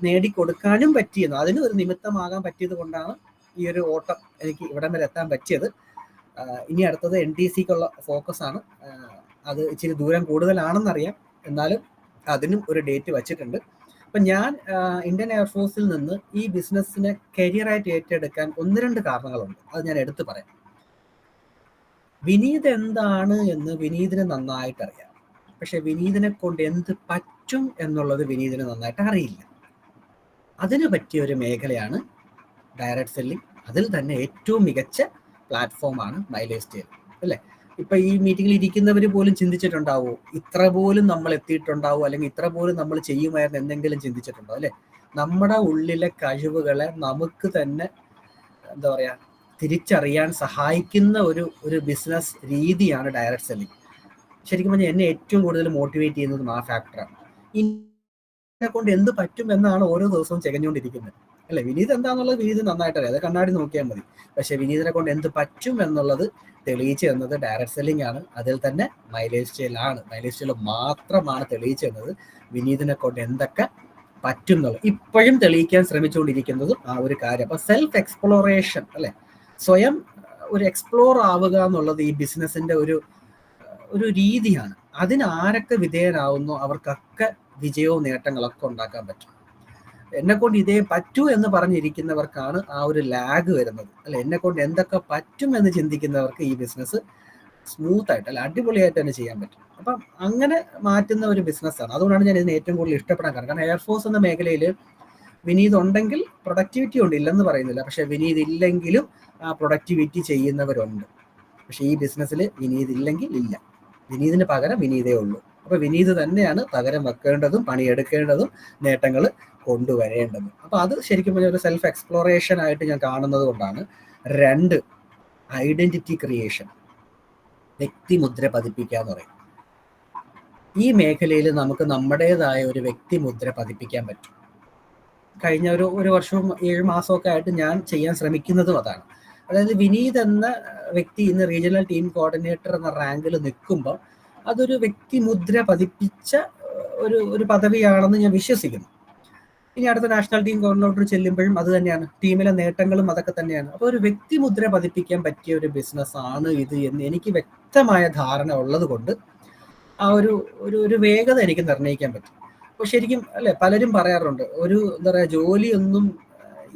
നേടിക്കൊടുക്കാനും പറ്റിയെന്ന്, അതിന് ഒരു നിമിത്തമാകാൻ പറ്റിയത് കൊണ്ടാണ് ഈ ഒരു ഓട്ടം എനിക്ക് ഇവിടം വരെ എത്താൻ പറ്റിയത്. ഇനി അടുത്തത് NTCക്കുള്ള ഫോക്കസ് ആണ്. അത് ഇച്ചിരി ദൂരം കൂടുതലാണെന്നറിയാം, എന്നാലും അതിനും ഒരു ഡേറ്റ് വച്ചിട്ടുണ്ട്. അപ്പം ഞാൻ ഇന്ത്യൻ എയർഫോഴ്സിൽ നിന്ന് ഈ ബിസിനസ്സിനെ കരിയറായിട്ട് ഏറ്റെടുക്കാൻ 1-2 കാരണങ്ങളുണ്ട്. അത് ഞാൻ എടുത്തു പറയാം. വിനീത് എന്താണ് എന്ന് വിനീതിന് നന്നായിട്ട് അറിയാം, പക്ഷെ വിനീതിനെ കൊണ്ട് എന്ത് പറ്റും എന്നുള്ളത് വിനീതിന് നന്നായിട്ട് അറിയില്ല. അതിന് പറ്റിയ ഒരു മേഖലയാണ് ഡയറക്റ്റ് സെല്ലിംഗ്. അതിൽ തന്നെ ഏറ്റവും മികച്ച പ്ലാറ്റ്ഫോമാണ് മൈലേജ് സ്റ്റേൽ അല്ലേ. ഇപ്പൊ ഈ മീറ്റിംഗിൽ ഇരിക്കുന്നവർ പോലും ചിന്തിച്ചിട്ടുണ്ടാവോ ഇത്ര പോലും നമ്മൾ എത്തിയിട്ടുണ്ടാവോ, അല്ലെങ്കിൽ ഇത്ര പോലും നമ്മൾ ചെയ്യുമായിരുന്നു എന്തെങ്കിലും ചിന്തിച്ചിട്ടുണ്ടോ അല്ലെ. നമ്മുടെ ഉള്ളിലെ കഴിവുകളെ നമുക്ക് തന്നെ എന്താ പറയാ തിരിച്ചറിയാൻ സഹായിക്കുന്ന ഒരു ബിസിനസ് രീതിയാണ് ഡയറക്റ്റ് സെല്ലിംഗ്. ശരിക്കും പറഞ്ഞാൽ എന്നെ ഏറ്റവും കൂടുതൽ മോട്ടിവേറ്റ് ചെയ്യുന്നതും ആ ഫാക്ടറാണ്. കൊണ്ട് എന്ത് പറ്റും എന്നാണ് ഓരോ ദിവസവും ചെകഞ്ഞുകൊണ്ടിരിക്കുന്നത്. അല്ലെ, വിനീത് എന്താണെന്നുള്ളത് വിനീത് നന്നായിട്ടറിയാം, അത് കണ്ണാടി നോക്കിയാൽ മതി. പക്ഷെ വിനീതിനെ കൊണ്ട് എന്ത് പറ്റും എന്നുള്ളത് തെളിയിച്ചു തന്നത് ഡയറക്ട് സെല്ലിംഗ് ആണ്. അതിൽ തന്നെ മൈലേജ് സ്റ്റൈലാണ്, മൈലേജ് സ്റ്റൈൽ മാത്രമാണ് തെളിയിച്ചു തന്നത് വിനീതിനെ കൊണ്ട് എന്തൊക്കെ പറ്റും എന്നുള്ളത്. ഇപ്പോഴും തെളിയിക്കാൻ ശ്രമിച്ചുകൊണ്ടിരിക്കുന്നതും ആ ഒരു കാര്യം. അപ്പൊ സെൽഫ് എക്സ്പ്ലോറേഷൻ, അല്ലെ, സ്വയം ഒരു എക്സ്പ്ലോർ ആവുക എന്നുള്ളത് ഈ ബിസിനസിന്റെ ഒരു രീതിയാണ്. അതിന് ആരൊക്കെ വിധേയനാവുന്നോ അവർക്കൊക്കെ വിജയവും നേട്ടങ്ങളൊക്കെ ഉണ്ടാക്കാൻ പറ്റും. എന്നെ കൊണ്ട് ഇതേ പറ്റൂ എന്ന് പറഞ്ഞിരിക്കുന്നവർക്കാണ് ആ ഒരു ലാഗ് വരുന്നത്. അല്ലെ, എന്നെ കൊണ്ട് എന്തൊക്കെ പറ്റും എന്ന് ചിന്തിക്കുന്നവർക്ക് ഈ ബിസിനസ് സ്മൂത്ത് ആയിട്ട്, അല്ല, അടിപൊളിയായിട്ട് തന്നെ ചെയ്യാൻ പറ്റും. അപ്പം അങ്ങനെ മാറ്റുന്ന ഒരു ബിസിനസ്സാണ്. അതുകൊണ്ടാണ് ഞാൻ ഇതിന് ഏറ്റവും കൂടുതൽ ഇഷ്ടപ്പെടാൻ കാരണം എയർഫോഴ്സ് എന്ന മേഖലയിൽ വിനീത് ഉണ്ടെങ്കിൽ പ്രൊഡക്ടിവിറ്റി ഉണ്ട്, ഇല്ലെന്ന് പറയുന്നില്ല. പക്ഷെ വിനീത് ഇല്ലെങ്കിലും ആ പ്രൊഡക്ടിവിറ്റി ചെയ്യുന്നവരുണ്ട്. പക്ഷെ ഈ ബിസിനസ്സിൽ വിനീത് ഇല്ലെങ്കിൽ ഇല്ല, വിനീതിന് പകരം വിനീതേ ഉള്ളൂ. അപ്പൊ വിനീത് തന്നെയാണ് പകരം വെക്കേണ്ടതും പണിയെടുക്കേണ്ടതും നേട്ടങ്ങൾ കൊണ്ടുവരേണ്ടതും. അപ്പൊ അത് ശരിക്കും പറഞ്ഞ ഒരു സെൽഫ് എക്സ്പ്ലോറേഷൻ ആയിട്ട് ഞാൻ കാണുന്നത് കൊണ്ടാണ്. 2, ഐഡന്റിറ്റി ക്രിയേഷൻ, വ്യക്തിമുദ്ര പതിപ്പിക്കുക എന്ന് പറയും. ഈ മേഖലയിൽ നമുക്ക് നമ്മുടേതായ ഒരു വ്യക്തിമുദ്ര പതിപ്പിക്കാൻ പറ്റും. കഴിഞ്ഞ ഒരു വർഷവും 7 മാസമൊക്കെ ആയിട്ട് ഞാൻ ചെയ്യാൻ ശ്രമിക്കുന്നതും അതാണ്. അതായത് വിനീത് എന്ന വ്യക്തി ഇന്ന് റീജിയണൽ ടീം കോർഡിനേറ്റർ എന്ന റാങ്കിൽ നിൽക്കുമ്പോൾ അതൊരു വ്യക്തിമുദ്ര പതിപ്പിച്ച ഒരു പദവിയാണെന്ന് ഞാൻ വിശ്വസിക്കുന്നു. ഇനി അടുത്ത നാഷണൽ ടീം കോർഡിനേറ്റർ ചെല്ലുമ്പോഴും അത് തന്നെയാണ്, ടീമിലെ നേട്ടങ്ങളും അതൊക്കെ തന്നെയാണ്. അപ്പോൾ ഒരു വ്യക്തിമുദ്ര പതിപ്പിക്കാൻ പറ്റിയ ഒരു ബിസിനസ്സാണ് ഇത് എന്ന് എനിക്ക് വ്യക്തമായ ധാരണ ഉള്ളത് കൊണ്ട് ആ ഒരു വേഗത എനിക്ക് നിർണ്ണയിക്കാൻ പറ്റും. അപ്പോൾ ശരിക്കും അല്ലെ, പലരും പറയാറുണ്ട് എന്താ പറയുക, ജോലിയൊന്നും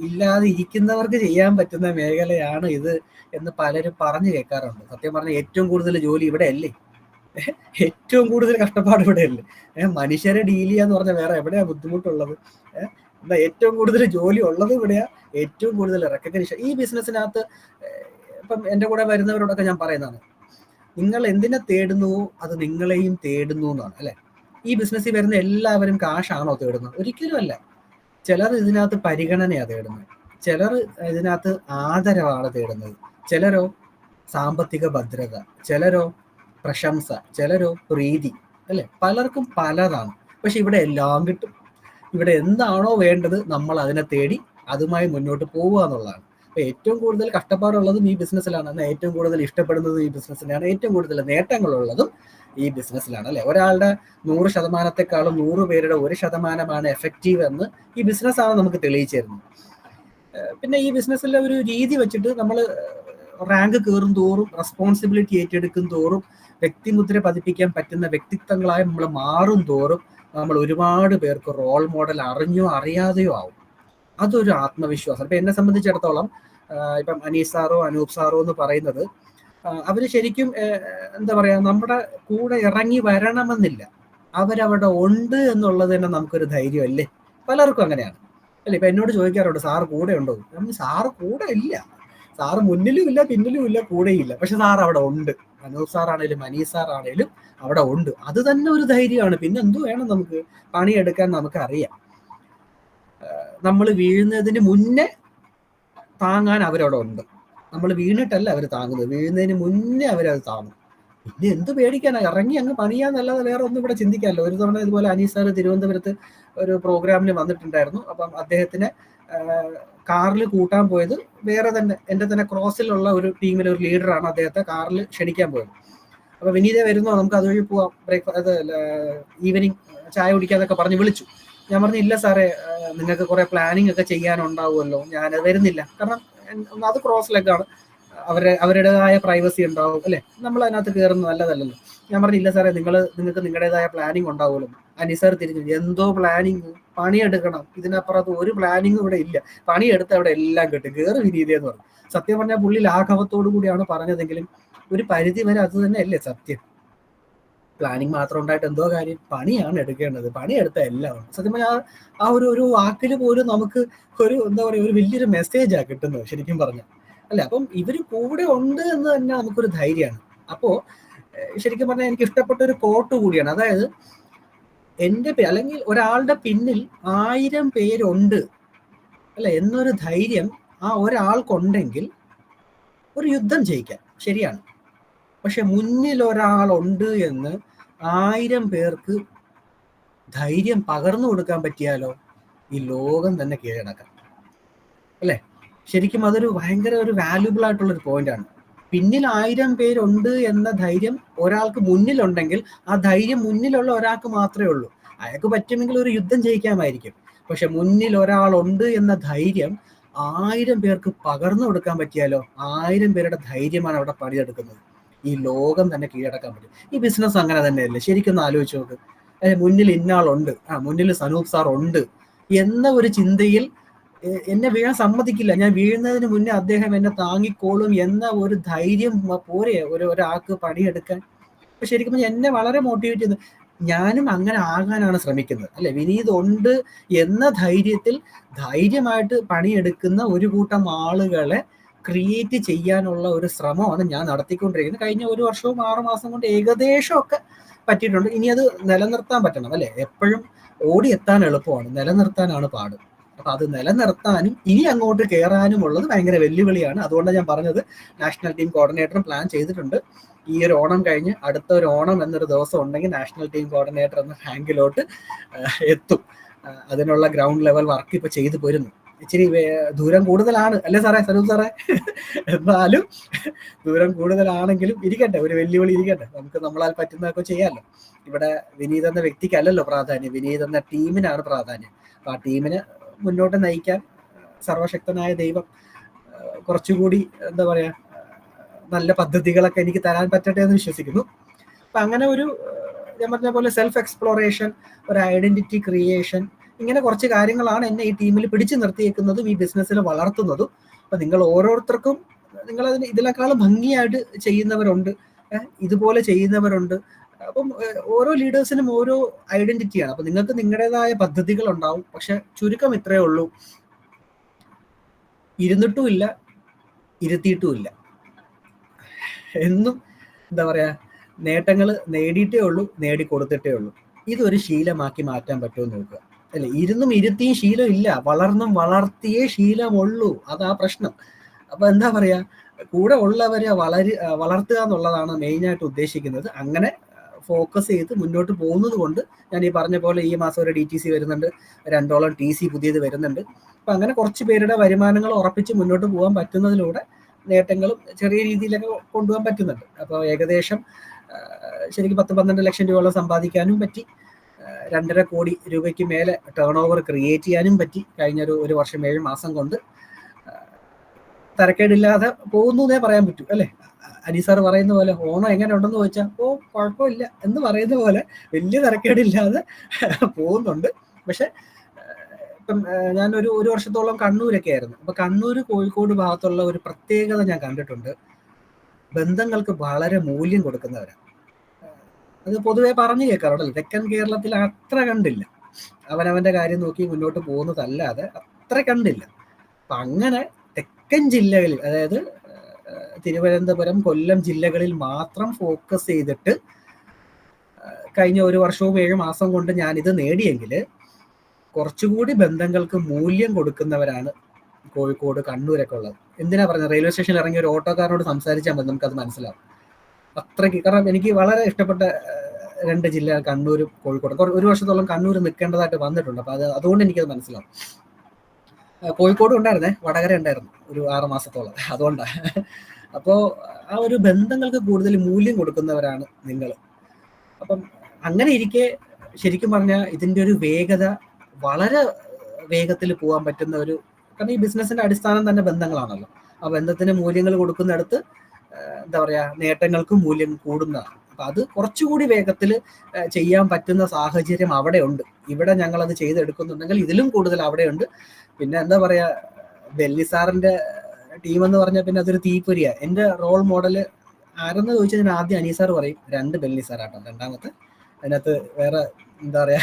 ഇല്ലാതെ ഇരിക്കുന്നവർക്ക് ചെയ്യാൻ പറ്റുന്ന മേഖലയാണ് ഇത് എന്ന് പലരും പറഞ്ഞു കേൾക്കാറുണ്ട്. സത്യം പറഞ്ഞാൽ ഏറ്റവും കൂടുതൽ ജോലി ഇവിടെ അല്ലേ, ഏറ്റവും കൂടുതൽ കഷ്ടപ്പാട് ഇവിടെ അല്ലേ. മനുഷ്യരെ ഡീൽ ചെയ്യാന്ന് പറഞ്ഞാൽ വേറെ എവിടെയാ ബുദ്ധിമുട്ടുള്ളത്? എന്താ ഏറ്റവും കൂടുതൽ ജോലി ഉള്ളത് ഇവിടെയാ, ഏറ്റവും കൂടുതൽ റെക്കഗ്നീഷൻ ഈ ബിസിനസ്സിനകത്ത്. ഇപ്പം എൻ്റെ കൂടെ വരുന്നവരോടൊക്കെ ഞാൻ പറയുന്നതാണ്, നിങ്ങൾ എന്തിനെ തേടുന്നുവോ അത് നിങ്ങളെയും തേടുന്നു എന്നാണ്. അല്ലെ, ഈ ബിസിനസ്സിൽ വരുന്ന എല്ലാവരും കാശാണോ തേടുന്നത്? ഒരിക്കലും അല്ല. ചിലർ ഇതിനകത്ത് പരിഗണനയാണ് തേടുന്നത്, ചിലർ ഇതിനകത്ത് ആദരവാണ് തേടുന്നത്, ചിലരോ സാമ്പത്തിക ഭദ്രത, ചിലരോ പ്രശംസ, ചിലരോ പ്രീതി. അല്ലെ, പലർക്കും പലതാണ്. പക്ഷെ ഇവിടെ എല്ലാം കിട്ടും. ഇവിടെ എന്താണോ വേണ്ടത് നമ്മൾ അതിനെ തേടി അതുമായി മുന്നോട്ട് പോവുക എന്നുള്ളതാണ്. അപ്പൊ ഏറ്റവും കൂടുതൽ കഷ്ടപ്പാടുള്ളതും ഈ ബിസിനസ്സിലാണ്, എന്നാൽ ഏറ്റവും കൂടുതൽ ഇഷ്ടപ്പെടുന്നതും ഈ ബിസിനസ്സിലാണ്, ഏറ്റവും കൂടുതൽ നേട്ടങ്ങളുള്ളതും ഈ ബിസിനസ്സിലാണ്. അല്ലെ, ഒരാളുടെ 100%ക്കാളും 100 പേരുടെ 1% എഫക്റ്റീവ് എന്ന് ഈ ബിസിനസ്സാണ് നമുക്ക് തെളിയിച്ചു തരുന്നത്. പിന്നെ ഈ ബിസിനസ്സിലെ ഒരു രീതി വെച്ചിട്ട് നമ്മൾ റാങ്ക് കയറും തോറും, റെസ്പോൺസിബിലിറ്റി ഏറ്റെടുക്കും തോറും, വ്യക്തിമുദ്ര പതിപ്പിക്കാൻ പറ്റുന്ന വ്യക്തിത്വങ്ങളായി നമ്മൾ മാറും തോറും നമ്മൾ ഒരുപാട് പേർക്ക് റോൾ മോഡൽ അറിഞ്ഞോ അറിയാതെയോ ആവും. അതൊരു ആത്മവിശ്വാസം. ഇപ്പൊ എന്നെ സംബന്ധിച്ചിടത്തോളം ഇപ്പം അനീസ് സാറോ അനൂപ് സാറോ എന്ന് പറയുന്നത് അവര് ശരിക്കും എന്താ പറയാ, നമ്മുടെ കൂടെ ഇറങ്ങി വരണമെന്നില്ല, അവരവിടെ ഉണ്ട് എന്നുള്ളത് തന്നെ നമുക്കൊരു ധൈര്യമല്ലേ. പലർക്കും അങ്ങനെയാണ് അല്ലേ. ഇപ്പൊ എന്നോട് ചോദിക്കാറുണ്ട്, സാറ് കൂടെ ഉണ്ടോ? സാറ് കൂടെ ഇല്ല, സാറ് മുന്നിലും ഇല്ല പിന്നിലും ഇല്ല കൂടെയില്ല, പക്ഷെ സാർ അവിടെ ഉണ്ട്. അനൂപ് സാറാണേലും അനീസ് സാറാണേലും അവിടെ ഉണ്ട്. അത് തന്നെ ഒരു ധൈര്യമാണ്. പിന്നെ എന്തു വേണം? നമുക്ക് പണിയെടുക്കാൻ നമുക്ക് അറിയാം. നമ്മൾ വീഴുന്നതിന് മുന്നേ താങ്ങാൻ അവരവിടെ ഉണ്ട്. നമ്മൾ വീണിട്ടല്ല അവർ താങ്ങുന്നത്, വീഴുന്നതിന് മുന്നേ അവരത് താങ്ങും. പിന്നെ എന്ത് പേടിക്കാനാ, ഇറങ്ങി അങ്ങ് പണിയാന്നല്ലാതെ വേറെ ഒന്നും ഇവിടെ ചിന്തിക്കാമല്ലോ. ഒരു തവണ ഇതുപോലെ അനീസ് സാറ് തിരുവനന്തപുരത്ത് ഒരു പ്രോഗ്രാമിന് വന്നിട്ടുണ്ടായിരുന്നു. അപ്പം അദ്ദേഹത്തിന് കാറിൽ കൂട്ടാൻ പോയത് വേറെ തന്നെ, എൻ്റെ തന്നെ ക്രോസിലുള്ള ഒരു ടീമിലെ ഒരു ലീഡറാണ് അദ്ദേഹത്തെ കാറിൽ ക്ഷണിക്കാൻ പോയത്. അപ്പൊ വിനീത വരുന്നോ, നമുക്ക് അതുവഴി പോവാം, ബ്രേക്ക്ഫാസ്റ്റ് ഈവനിങ് ചായ കുടിക്കാന്നൊക്കെ പറഞ്ഞ് വിളിച്ചു. ഞാൻ പറഞ്ഞു, ഇല്ല സാറേ, നിങ്ങൾക്ക് കുറെ പ്ലാനിങ് ഒക്കെ ചെയ്യാനുണ്ടാവുമല്ലോ, ഞാനത് വരുന്നില്ല. കാരണം അത് ക്രോസ് ലെഗാണ്, അവരുടേതായ പ്രൈവസി ഉണ്ടാവും അല്ലെ, നമ്മൾ അതിനകത്ത് കയറുന്നത് നല്ലതല്ലല്ലോ. ഞാൻ പറഞ്ഞു, ഇല്ല സാറേ, നിങ്ങൾക്ക് നിങ്ങളുടേതായ പ്ലാനിങ് ഉണ്ടാവുമല്ലോ. അനിസാർ തിരിഞ്ഞു, എന്തോ പ്ലാനിങ്, പണിയെടുക്കണം, ഇതിനപ്പുറത്ത് ഒരു പ്ലാനിങ് ഇവിടെ ഇല്ല, പണിയെടുത്ത് അവിടെ എല്ലാം കിട്ടും, കയറി വിനീതയെന്ന് പറഞ്ഞു. സത്യം പറഞ്ഞാൽ പുള്ളി ലാഘവത്തോടു കൂടിയാണ് പറഞ്ഞതെങ്കിലും ഒരു പരിധി വരെ അത് തന്നെ അല്ലേ സത്യം. പ്ലാനിങ് മാത്രം ഉണ്ടായിട്ട് എന്തോ കാര്യം, പണിയാണ് എടുക്കേണ്ടത്, പണിയെടുത്ത എല്ലാം ഉണ്ട്. സത്യം പറഞ്ഞാൽ ആ ഒരു വാക്കിൽ പോലും നമുക്ക് എന്താ പറയുക, ഒരു വലിയൊരു മെസ്സേജാണ് കിട്ടുന്നത് ശരിക്കും പറഞ്ഞാൽ അല്ലെ. അപ്പം ഇവര് കൂടെ ഉണ്ട് എന്ന് തന്നെ നമുക്കൊരു ധൈര്യമാണ്. അപ്പോ ശരിക്കും പറഞ്ഞാൽ എനിക്ക് ഇഷ്ടപ്പെട്ട ഒരു കോട്ട് കൂടിയാണ്. അതായത് അല്ലെങ്കിൽ ഒരാളുടെ പിന്നിൽ 1000 പേരുണ്ട് അല്ലെ എന്നൊരു ധൈര്യം ആ ഒരാൾക്കുണ്ടെങ്കിൽ ഒരു യുദ്ധം ജയിക്കാം, ശരിയാണ്. പക്ഷെ മുന്നിൽ ഒരാളുണ്ട് എന്ന് 1000 പേർക്ക് ധൈര്യം പകർന്നു കൊടുക്കാൻ പറ്റിയാലോ ഈ ലോകം തന്നെ കീഴടക്കാം, അല്ലേ? ശരിക്കും അതൊരു ഭയങ്കര ഒരു വാല്യുബിൾ ആയിട്ടുള്ള ഒരു പോയിന്റാണ്. പിന്നിൽ 1000 പേരുണ്ട് എന്ന ധൈര്യം ഒരാൾക്ക് മുന്നിലുണ്ടെങ്കിൽ ആ ധൈര്യം മുന്നിലുള്ള ഒരാൾക്ക് മാത്രമേ ഉള്ളൂ. അയാൾക്ക് പറ്റുമെങ്കിൽ ഒരു യുദ്ധം ജയിക്കാമായിരിക്കും. പക്ഷെ മുന്നിൽ ഒരാളുണ്ട് എന്ന ധൈര്യം 1000 പേർക്ക് പകർന്നു കൊടുക്കാൻ പറ്റിയാലോ 1000 പേരുടെ ധൈര്യമാണ് അവിടെ പണിയെടുക്കുന്നത്. ഈ ലോകം തന്നെ കീഴടക്കാൻ പറ്റും. ഈ ബിസിനസ് അങ്ങനെ തന്നെയല്ലേ? ശരിക്കും ഒന്ന് ആലോചിച്ച് നോക്ക്. മുന്നിൽ ഇന്നാളുണ്ട്, മുന്നിൽ സനൂപ് സാർ ഉണ്ട് എന്ന ഒരു ചിന്തയിൽ എന്നെ വീഴാൻ സമ്മതിക്കില്ല, ഞാൻ വീഴുന്നതിന് മുന്നേ അദ്ദേഹം എന്നെ താങ്ങിക്കോളും എന്ന ഒരു ധൈര്യം പോരെ ഒരാൾക്ക് പണിയെടുക്കാൻ. അപ്പൊ ശരിക്കും എന്നെ വളരെ മോട്ടിവേറ്റ് ചെയ്തു. ഞാനും അങ്ങനെ ആകാനാണ് ശ്രമിക്കുന്നത്, അല്ലെ? വിനീത് ഉണ്ട് എന്ന ധൈര്യത്തിൽ ധൈര്യമായിട്ട് പണിയെടുക്കുന്ന ഒരു കൂട്ടം ആളുകളെ ക്രിയേറ്റ് ചെയ്യാനുള്ള ഒരു ശ്രമമാണ് ഞാൻ നടത്തിക്കൊണ്ടിരിക്കുന്നത്. കഴിഞ്ഞ 1 വർഷവും 6 മാസം കൊണ്ട് ഏകദേശം ഒക്കെ പറ്റിയിട്ടുണ്ട്. ഇനി അത് നിലനിർത്താൻ പറ്റണം, അല്ലെ? എപ്പോഴും ഓടിയെത്താൻ എളുപ്പമാണ്, നിലനിർത്താനാണ് പാട്. അപ്പൊ അത് നിലനിർത്താനും ഇനി അങ്ങോട്ട് കയറാനും ഉള്ളത് ഭയങ്കര വെല്ലുവിളിയാണ്. അതുകൊണ്ടാണ് ഞാൻ പറഞ്ഞത് നാഷണൽ ടീം കോർഡിനേറ്ററും പ്ലാൻ ചെയ്തിട്ടുണ്ട്. ഈ ഒരു ഓണം കഴിഞ്ഞ് അടുത്ത ഒരു ഓണം എന്നൊരു ദിവസം ഉണ്ടെങ്കിൽ നാഷണൽ ടീം കോർഡിനേറ്റർ എന്ന റാങ്കിലോട്ട് എത്തും. അതിനുള്ള ഗ്രൗണ്ട് ലെവൽ വർക്ക് ഇപ്പൊ ചെയ്തു പോരുന്നു. ഇച്ചിരി ദൂരം കൂടുതലാണ്, അല്ലേ സാറേ, സനൂപ് സാറേ? എന്നാലും ദൂരം കൂടുതലാണെങ്കിലും ഇരിക്കട്ടെ, ഒരു വെല്ലുവിളി ഇരിക്കട്ടെ. നമുക്ക് നമ്മളാൽ പറ്റുന്നതൊക്കെ ചെയ്യാമല്ലോ. ഇവിടെ വിനീത് എന്ന വ്യക്തിക്കല്ലല്ലോ പ്രാധാന്യം, വിനീത് എന്ന ടീമിനാണ് പ്രാധാന്യം. അപ്പൊ ആ ടീമിന് മുന്നോട്ട് നയിക്കാൻ സർവശക്തനായ ദൈവം കുറച്ചുകൂടി എന്താ പറയാ നല്ല പദ്ധതികളൊക്കെ എനിക്ക് തരാൻ പറ്റട്ടെ എന്ന് വിശ്വസിക്കുന്നു. അപ്പൊ അങ്ങനെ ഒരു ഞാൻ പറഞ്ഞ പോലെ സെൽഫ് എക്സ്പ്ലോറേഷൻ, ഒരു ഐഡന്റിറ്റി ക്രിയേഷൻ, ഇങ്ങനെ കുറച്ച് കാര്യങ്ങളാണ് എന്നെ ഈ ടീമിൽ പിടിച്ചു നിർത്തിയേക്കുന്നതും ഈ ബിസിനസ്സിൽ വളർത്തുന്നതും. അപ്പൊ നിങ്ങൾ ഓരോരുത്തർക്കും നിങ്ങളതിന് ഇതിനേക്കാളും ഭംഗിയായിട്ട് ചെയ്യുന്നവരുണ്ട്, ഇതുപോലെ ചെയ്യുന്നവരുണ്ട്. അപ്പം ഓരോ ലീഡേഴ്സിനും ഓരോ ഐഡന്റിറ്റിയാണ്. അപ്പൊ നിങ്ങൾക്ക് നിങ്ങളുടേതായ പദ്ധതികൾ ഉണ്ടാവും. പക്ഷെ ചുരുക്കം ഇത്രയേ ഉള്ളൂ, ഇരുന്നിട്ടുമില്ല ഇരുത്തിയിട്ടുമില്ല. എന്നും എന്താ പറയാ, നേട്ടങ്ങൾ നേടിയിട്ടേ ഉള്ളൂ, നേടിക്കൊടുത്തിട്ടേ ഉള്ളൂ. ഇതൊരു ശീലമാക്കി മാറ്റാൻ പറ്റുമോ നോക്കുക, അല്ലെ? ഇരുന്നും ഇരുത്തിയും ശീലം ഇല്ല, വളർന്നും വളർത്തിയേ ശീലമുള്ളൂ. അതാ പ്രശ്നം. അപ്പൊ എന്താ പറയാ, കൂടെ ഉള്ളവരെ വളർത്തുക എന്നുള്ളതാണ് മെയിനായിട്ട് ഉദ്ദേശിക്കുന്നത്. അങ്ങനെ ഫോക്കസ് ചെയ്ത് മുന്നോട്ട് പോകുന്നത് കൊണ്ട് ഞാൻ ഈ പറഞ്ഞ പോലെ ഈ മാസം ഒരു DTC വരുന്നുണ്ട്, $2 TC പുതിയത് വരുന്നുണ്ട്. അപ്പൊ അങ്ങനെ കുറച്ച് പേരുടെ വരുമാനങ്ങൾ ഉറപ്പിച്ച് മുന്നോട്ട് പോകാൻ പറ്റുന്നതിലൂടെ നേട്ടങ്ങളും ചെറിയ രീതിയിലൊക്കെ കൊണ്ടുപോകാൻ പറ്റുന്നുണ്ട്. അപ്പോൾ ഏകദേശം ശരിക്കും 10-12 ലക്ഷം രൂപയോളം സമ്പാദിക്കാനും പറ്റി, 2.5 കോടി രൂപയ്ക്ക് മേലെ ടേൺ ഓവർ ക്രിയേറ്റ് ചെയ്യാനും പറ്റി കഴിഞ്ഞ ഒരു വർഷം 7 മാസം കൊണ്ട്. തരക്കേടില്ലാതെ പോകുന്നു എന്നേ പറയാൻ പറ്റൂ, അല്ലെ? അനിസാർ പറയുന്ന പോലെ ഓണം എങ്ങനെ ഉണ്ടെന്ന് ചോദിച്ചാൽ കുഴപ്പമില്ല എന്ന് പറയുന്ന പോലെ വലിയ തരക്കേടില്ലാതെ പോകുന്നുണ്ട്. പക്ഷെ ഇപ്പം ഞാൻ ഒരു വർഷത്തോളം കണ്ണൂരൊക്കെ ആയിരുന്നു. അപ്പൊ കണ്ണൂർ, കോഴിക്കോട് ഭാഗത്തുള്ള ഒരു പ്രത്യേകത ഞാൻ കണ്ടിട്ടുണ്ട്. ബന്ധങ്ങൾക്ക് വളരെ മൂല്യം കൊടുക്കുന്നവരാണ്. അത് പൊതുവെ പറഞ്ഞു കേൾക്കാറുണ്ടല്ലോ. തെക്കൻ കേരളത്തിൽ അത്ര കണ്ടില്ല. അവനവന്റെ കാര്യം നോക്കി മുന്നോട്ട് പോകുന്നതല്ലാതെ അത്ര കണ്ടില്ല. അപ്പൊ അങ്ങനെ തെക്കൻ ജില്ലകളിൽ, അതായത് തിരുവനന്തപുരം, കൊല്ലം ജില്ലകളിൽ മാത്രം ഫോക്കസ് ചെയ്തിട്ട് കഴിഞ്ഞ 1 വർഷവും 7 മാസം കൊണ്ട് ഞാനിത് നേടിയെങ്കിൽ കുറച്ചുകൂടി ബന്ധങ്ങൾക്ക് മൂല്യം കൊടുക്കുന്നവരാണ് കോഴിക്കോട്, കണ്ണൂരൊക്കെ ഉള്ളത്. എന്തിനാ പറഞ്ഞത്? റെയിൽവേ സ്റ്റേഷനിൽ ഇറങ്ങിയ ഒരു ഓട്ടോക്കാരനോട് സംസാരിച്ചാൽ മതി, നമുക്കത് മനസ്സിലാവും. അത്രയ്ക്ക്. കാരണം എനിക്ക് വളരെ ഇഷ്ടപ്പെട്ട 2 ജില്ല കണ്ണൂരും കോഴിക്കോടും. 1 വർഷത്തോളം കണ്ണൂർ നിൽക്കേണ്ടതായിട്ട് വന്നിട്ടുണ്ട്. അപ്പൊ അതുകൊണ്ട് എനിക്കത് മനസ്സിലാവും. കോഴിക്കോട് ഉണ്ടായിരുന്നേ, വടകര ഉണ്ടായിരുന്നു ഒരു 6 മാസത്തോളം, അതുകൊണ്ടാണ്. അപ്പോൾ ആ ഒരു ബന്ധങ്ങൾക്ക് കൂടുതൽ മൂല്യം കൊടുക്കുന്നവരാണ് നിങ്ങൾ. അപ്പം അങ്ങനെ ഇരിക്കെ ശരിക്കും പറഞ്ഞാൽ ഇതിൻ്റെ ഒരു വേഗത, വളരെ വേഗത്തിൽ പോകാൻ പറ്റുന്ന ഒരു, കാരണം ഈ ബിസിനസിന്റെ അടിസ്ഥാനം തന്നെ ബന്ധങ്ങളാണല്ലോ. ആ ബന്ധത്തിന് മൂല്യങ്ങൾ കൊടുക്കുന്നിടത്ത് എന്താ പറയാ, നേട്ടങ്ങൾക്കും മൂല്യം കൂടുന്നതാണ്. അപ്പൊ അത് കുറച്ചുകൂടി വേഗത്തിൽ ചെയ്യാൻ പറ്റുന്ന സാഹചര്യം അവിടെ ഉണ്ട്. ഇവിടെ ഞങ്ങളത് ചെയ്തെടുക്കുന്നുണ്ടെങ്കിൽ ഇതിലും കൂടുതൽ അവിടെയുണ്ട്. പിന്നെ എന്താ പറയാ, ബെല്ലി സാറിന്റെ ടീം എന്ന് പറഞ്ഞാൽ പിന്നെ അതൊരു തീപ്പൊരിയാ. എന്റെ റോൾ മോഡല് ആരെന്ന് ചോദിച്ചാൽ ഞാൻ ആദ്യം അനീസാർ പറയും. 2 ബെല്ലി സാറാട്ടോ രണ്ടാമത്തെ. അതിനകത്ത് വേറെ എന്താ പറയാ,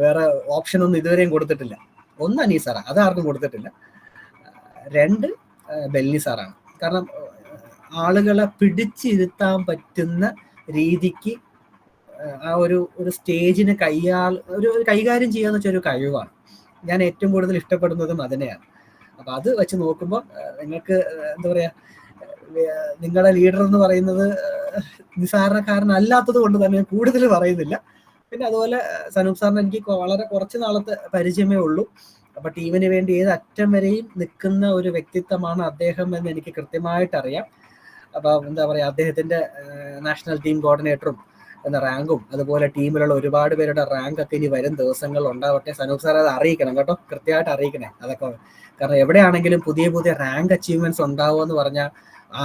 വേറെ ഓപ്ഷൻ ഒന്നും ഇതുവരെയും കൊടുത്തിട്ടില്ല. 1 അനീസാറാ, അത് ആർക്കും കൊടുത്തിട്ടില്ല. 2 ബെല്ലി സാറാണ്. കാരണം ആളുകളെ പിടിച്ചിരുത്താൻ പറ്റുന്ന രീതിക്ക് ആ ഒരു സ്റ്റേജിനെ കൈകാര്യം ചെയ്യാന്ന് വെച്ചാൽ ഒരു കഴിവാണ്. ഞാൻ ഏറ്റവും കൂടുതൽ ഇഷ്ടപ്പെടുന്നതും അതിനെയാണ്. അപ്പൊ അത് വെച്ച് നോക്കുമ്പോൾ നിങ്ങൾക്ക് എന്താ പറയാ, നിങ്ങളുടെ ലീഡർ എന്ന് പറയുന്നത് നിസ്സാരണക്കാരനല്ലാത്തത് കൊണ്ട് തന്നെ കൂടുതൽ പറയുന്നില്ല. പിന്നെ അതുപോലെ സനൂപ് സാറിന് എനിക്ക് വളരെ കുറച്ച് നാളത്തെ പരിചയമേ ഉള്ളൂ. അപ്പൊ ടീമിന് വേണ്ടി ഏത് അറ്റം വരെയും നിൽക്കുന്ന ഒരു വ്യക്തിത്വമാണ് അദ്ദേഹം എന്ന് എനിക്ക് കൃത്യമായിട്ട് അറിയാം. അപ്പൊ എന്താ പറയാ, അദ്ദേഹത്തിന്റെ നാഷണൽ ടീം കോർഡിനേറ്ററും എന്ന റാങ്കും അതുപോലെ ടീമിലുള്ള ഒരുപാട് പേരുടെ റാങ്ക് ഒക്കെ ഇനി വരും ദിവസങ്ങളിൽ ഉണ്ടാവട്ടെ. സനൂപ് സാർ അത് അറിയിക്കണം കേട്ടോ, കൃത്യമായിട്ട് അറിയിക്കണേ അതൊക്കെ. കാരണം എവിടെയാണെങ്കിലും പുതിയ പുതിയ റാങ്ക് അച്ചീവ്മെന്റ്സ് ഉണ്ടാവുക എന്ന് പറഞ്ഞാൽ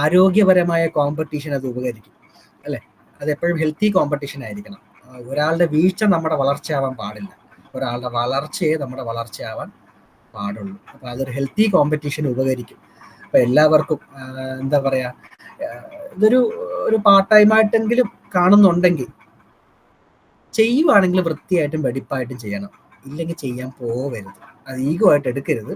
ആരോഗ്യപരമായ കോമ്പറ്റീഷൻ അത് ഉപകരിക്കും അല്ലെ. അത് എപ്പോഴും ഹെൽത്തി കോമ്പറ്റീഷൻ ആയിരിക്കണം. ഒരാളുടെ വീഴ്ച നമ്മുടെ വളർച്ചയാവാൻ പാടില്ല, ഒരാളുടെ വളർച്ചയെ നമ്മുടെ വളർച്ചയാവാൻ പാടുള്ളൂ. അപ്പൊ അതൊരു ഹെൽത്തി കോമ്പറ്റീഷൻ ഉപകരിക്കും. അപ്പൊ എല്ലാവർക്കും എന്താ പറയാ, ഇതൊരു പാർട്ട് ടൈം ആയിട്ടെങ്കിലും കാണുന്നുണ്ടെങ്കിൽ ചെയ്യുവാണെങ്കിൽ വൃത്തിയായിട്ടും വെടിപ്പായിട്ടും ചെയ്യണം. ഇല്ലെങ്കിൽ ചെയ്യാൻ പോവരുത്, അത് ഈഗോ ആയിട്ട് എടുക്കരുത്.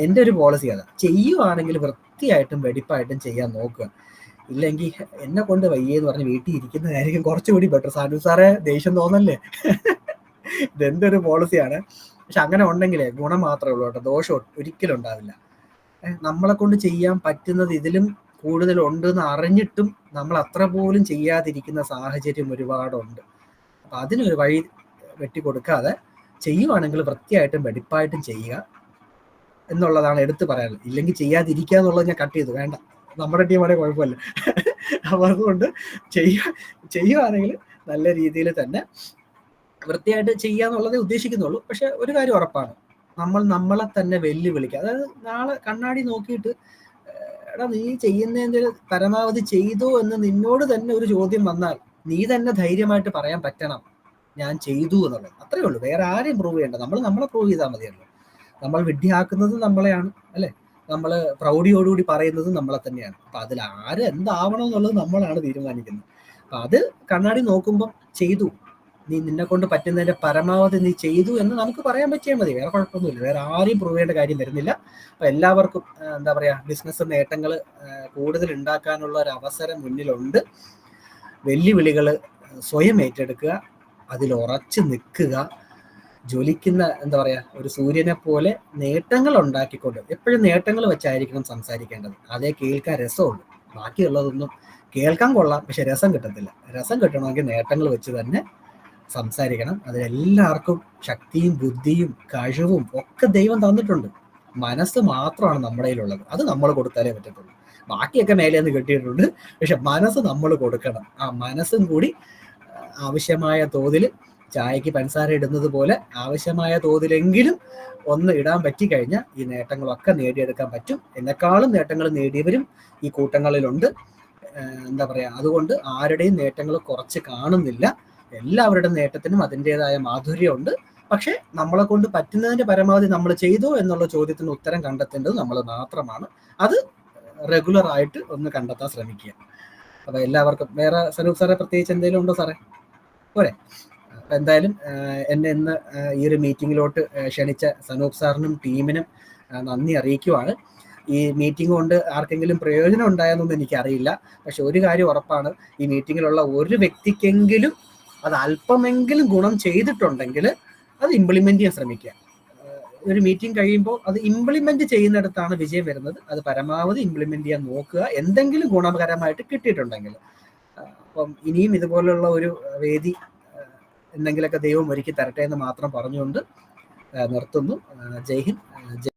എൻ്റെ ഒരു പോളിസി അതാ, ചെയ്യുവാണെങ്കിൽ വൃത്തിയായിട്ടും വെടിപ്പായിട്ടും ചെയ്യാൻ നോക്കുക. ഇല്ലെങ്കിൽ എന്നെ കൊണ്ട് വയ്യെന്ന് പറഞ്ഞ് വീട്ടിൽ ഇരിക്കുന്നതായിരിക്കും കുറച്ചുകൂടി ബെറ്റർ. സനൂപ് സാറെ ദേഷ്യം തോന്നല്ലേ, ഇതെന്റെ ഒരു പോളിസിയാണ്. പക്ഷെ അങ്ങനെ ഉണ്ടെങ്കിലേ ഗുണം മാത്രമേ ഉള്ളൂ കേട്ടോ, ദോഷം ഒരിക്കലും ഉണ്ടാവില്ല. നമ്മളെ കൊണ്ട് ചെയ്യാൻ പറ്റുന്നത് ഇതിലും കൂടുതൽ ഉണ്ടെന്ന് അറിഞ്ഞിട്ടും നമ്മൾ അത്ര പോലും ചെയ്യാതിരിക്കുന്ന സാഹചര്യം ഒരുപാടുണ്ട്. അപ്പൊ അതിനൊരു വഴി വെട്ടിക്കൊടുക്കാതെ ചെയ്യുവാണെങ്കിൽ വൃത്തിയായിട്ടും വെടിപ്പായിട്ടും ചെയ്യുക എന്നുള്ളതാണ് എടുത്തു പറയാനുള്ളത്. ഇല്ലെങ്കിൽ ചെയ്യാതിരിക്കുക എന്നുള്ളത് ഞാൻ കട്ട് ചെയ്തു, വേണ്ട, നമ്മുടെ ടീമാണെങ്കിൽ കുഴപ്പമില്ല. അപ്പൊ അതുകൊണ്ട് ചെയ്യുവാണെങ്കിൽ നല്ല രീതിയിൽ തന്നെ വൃത്തിയായിട്ട് ചെയ്യാന്നുള്ളതേ ഉദ്ദേശിക്കുന്നുള്ളൂ. പക്ഷെ ഒരു കാര്യം ഉറപ്പാണ്, നമ്മൾ നമ്മളെ തന്നെ വെല്ലുവിളിക്കുക. അതായത് നാളെ കണ്ണാടി നോക്കിയിട്ട് എടാ നീ ചെയ്യുന്നതിന്റെ പരമാവധി ചെയ്തോ എന്ന് നിന്നോട് തന്നെ ഒരു ചോദ്യം വന്നാൽ നീ തന്നെ ധൈര്യമായിട്ട് പറയാൻ പറ്റണം ഞാൻ ചെയ്തു എന്നുള്ളത്. അത്രേ ഉള്ളൂ, വേറെ ആരെയും പ്രൂവ് ചെയ്യേണ്ട, നമ്മളെ പ്രൂവ് ചെയ്താൽ മതിയല്ലോ. നമ്മൾ വിഡ്ഢിയാക്കുന്നത് നമ്മളെയാണ് അല്ലെ, നമ്മൾ പ്രൗഢിയോടുകൂടി പറയുന്നത് നമ്മളെ തന്നെയാണ്. അപ്പൊ അതിൽ ആര് എന്താവണം എന്നുള്ളത് നമ്മളാണ് തീരുമാനിക്കുന്നത്. അപ്പൊ അത് കണ്ണാടി നോക്കുമ്പം ചെയ്തു, നീ നിന്നെ കൊണ്ട് പറ്റുന്നതിന്റെ പരമാവധി നീ ചെയ്തു എന്ന് നമുക്ക് പറയാൻ പറ്റിയാൽ മതി, വേറെ കുഴപ്പമൊന്നുമില്ല. വേറെ ആരെയും പ്രൂവ് ചെയ്യേണ്ട കാര്യം വരുന്നില്ല. അപ്പൊ എല്ലാവർക്കും എന്താ പറയാ, ബിസിനസ് നേട്ടങ്ങൾ കൂടുതൽ ഉണ്ടാക്കാനുള്ള ഒരു അവസരം മുന്നിലുണ്ട്. വെല്ലുവിളികൾ സ്വയം ഏറ്റെടുക്കുക, അതിൽ ഉറച്ചു നിൽക്കുക, ജ്വലിക്കുന്ന എന്താ പറയാ ഒരു സൂര്യനെ പോലെ നേട്ടങ്ങൾ ഉണ്ടാക്കിക്കൊണ്ട്, എപ്പോഴും നേട്ടങ്ങൾ വെച്ചായിരിക്കണം സംസാരിക്കേണ്ടത്. അതേ കേൾക്കാൻ രസമുള്ളൂ, ബാക്കിയുള്ളതൊന്നും കേൾക്കാൻ കൊള്ളാം പക്ഷെ രസം കിട്ടത്തില്ല. രസം കിട്ടണമെങ്കിൽ നേട്ടങ്ങൾ വെച്ച് തന്നെ സംസാരിക്കണം. അതിലെല്ലാവർക്കും ശക്തിയും ബുദ്ധിയും കഴിവും ഒക്കെ ദൈവം തന്നിട്ടുണ്ട്. മനസ്സ് മാത്രമാണ് നമ്മുടെ കയ്യിലുള്ളത്, അത് നമ്മൾ കൊടുത്താലേ പറ്റത്തുള്ളൂ. ബാക്കിയൊക്കെ മേലെ നിന്ന് കിട്ടിയിട്ടുണ്ട്, പക്ഷെ മനസ്സ് നമ്മൾ കൊടുക്കണം. ആ മനസ്സും കൂടി ആവശ്യമായ തോതിൽ ചായക്ക് പഞ്ചസാര ഇടുന്നത് പോലെ ആവശ്യമായ തോതിലെങ്കിലും ഒന്ന് ഇടാൻ പറ്റിക്കഴിഞ്ഞാൽ ഈ നേട്ടങ്ങളൊക്കെ നേടിയെടുക്കാൻ പറ്റും. എന്നെക്കാളും നേട്ടങ്ങൾ നേടിയവരും ഈ കൂട്ടങ്ങളിലുണ്ട്. എന്താ പറയാ, അതുകൊണ്ട് ആരുടെയും നേട്ടങ്ങൾ കുറച്ച് കാണുന്നില്ല. എല്ലാവരുടെ നേട്ടത്തിനും അതിൻ്റെതായ മാധുര്യമുണ്ട്. പക്ഷെ നമ്മളെ കൊണ്ട് പറ്റുന്നതിന്റെ പരമാവധി നമ്മൾ ചെയ്തു എന്നുള്ള ചോദ്യത്തിന് ഉത്തരം കണ്ടെത്തേണ്ടത് നമ്മൾ മാത്രമാണ്. അത് റെഗുലർ ആയിട്ട് ഒന്ന് കണ്ടെത്താൻ ശ്രമിക്കുക. അപ്പൊ എല്ലാവർക്കും വേറെ സനൂപ് സാറെ പ്രത്യേകിച്ച് എന്തെങ്കിലും ഉണ്ടോ സാറേ? പോരെ. എന്തായാലും എന്നെ ഇന്ന് ഈ ഒരു മീറ്റിങ്ങിലോട്ട് ക്ഷണിച്ച സനൂപ് സാറിനും ടീമിനും നന്ദി അറിയിക്കുവാണ്. ഈ മീറ്റിംഗ് കൊണ്ട് ആർക്കെങ്കിലും പ്രയോജനം ഉണ്ടായെന്നൊന്നും എനിക്കറിയില്ല. പക്ഷെ ഒരു കാര്യം ഉറപ്പാണ്, ഈ മീറ്റിങ്ങിലുള്ള ഒരു വ്യക്തിക്കെങ്കിലും അത് അല്പമെങ്കിലും ഗുണം ചെയ്തിട്ടുണ്ടെങ്കിൽ അത് ഇംപ്ലിമെന്റ് ചെയ്യാൻ ശ്രമിക്കുക. ഒരു മീറ്റിംഗ് കഴിയുമ്പോൾ അത് ഇംപ്ലിമെന്റ് ചെയ്യുന്നിടത്താണ് വിജയം വരുന്നത്. അത് പരമാവധി ഇംപ്ലിമെന്റ് ചെയ്യാൻ നോക്കുക, എന്തെങ്കിലും ഗുണകരമായിട്ട് കിട്ടിയിട്ടുണ്ടെങ്കിൽ. അപ്പം ഇനിയും ഇതുപോലുള്ള ഒരു വേദി എന്തെങ്കിലുമൊക്കെ ദൈവം ഒരുക്കി തരട്ടെ എന്ന് മാത്രം പറഞ്ഞുകൊണ്ട് നിർത്തുന്നു. ജയ് ഹിന്ദ്.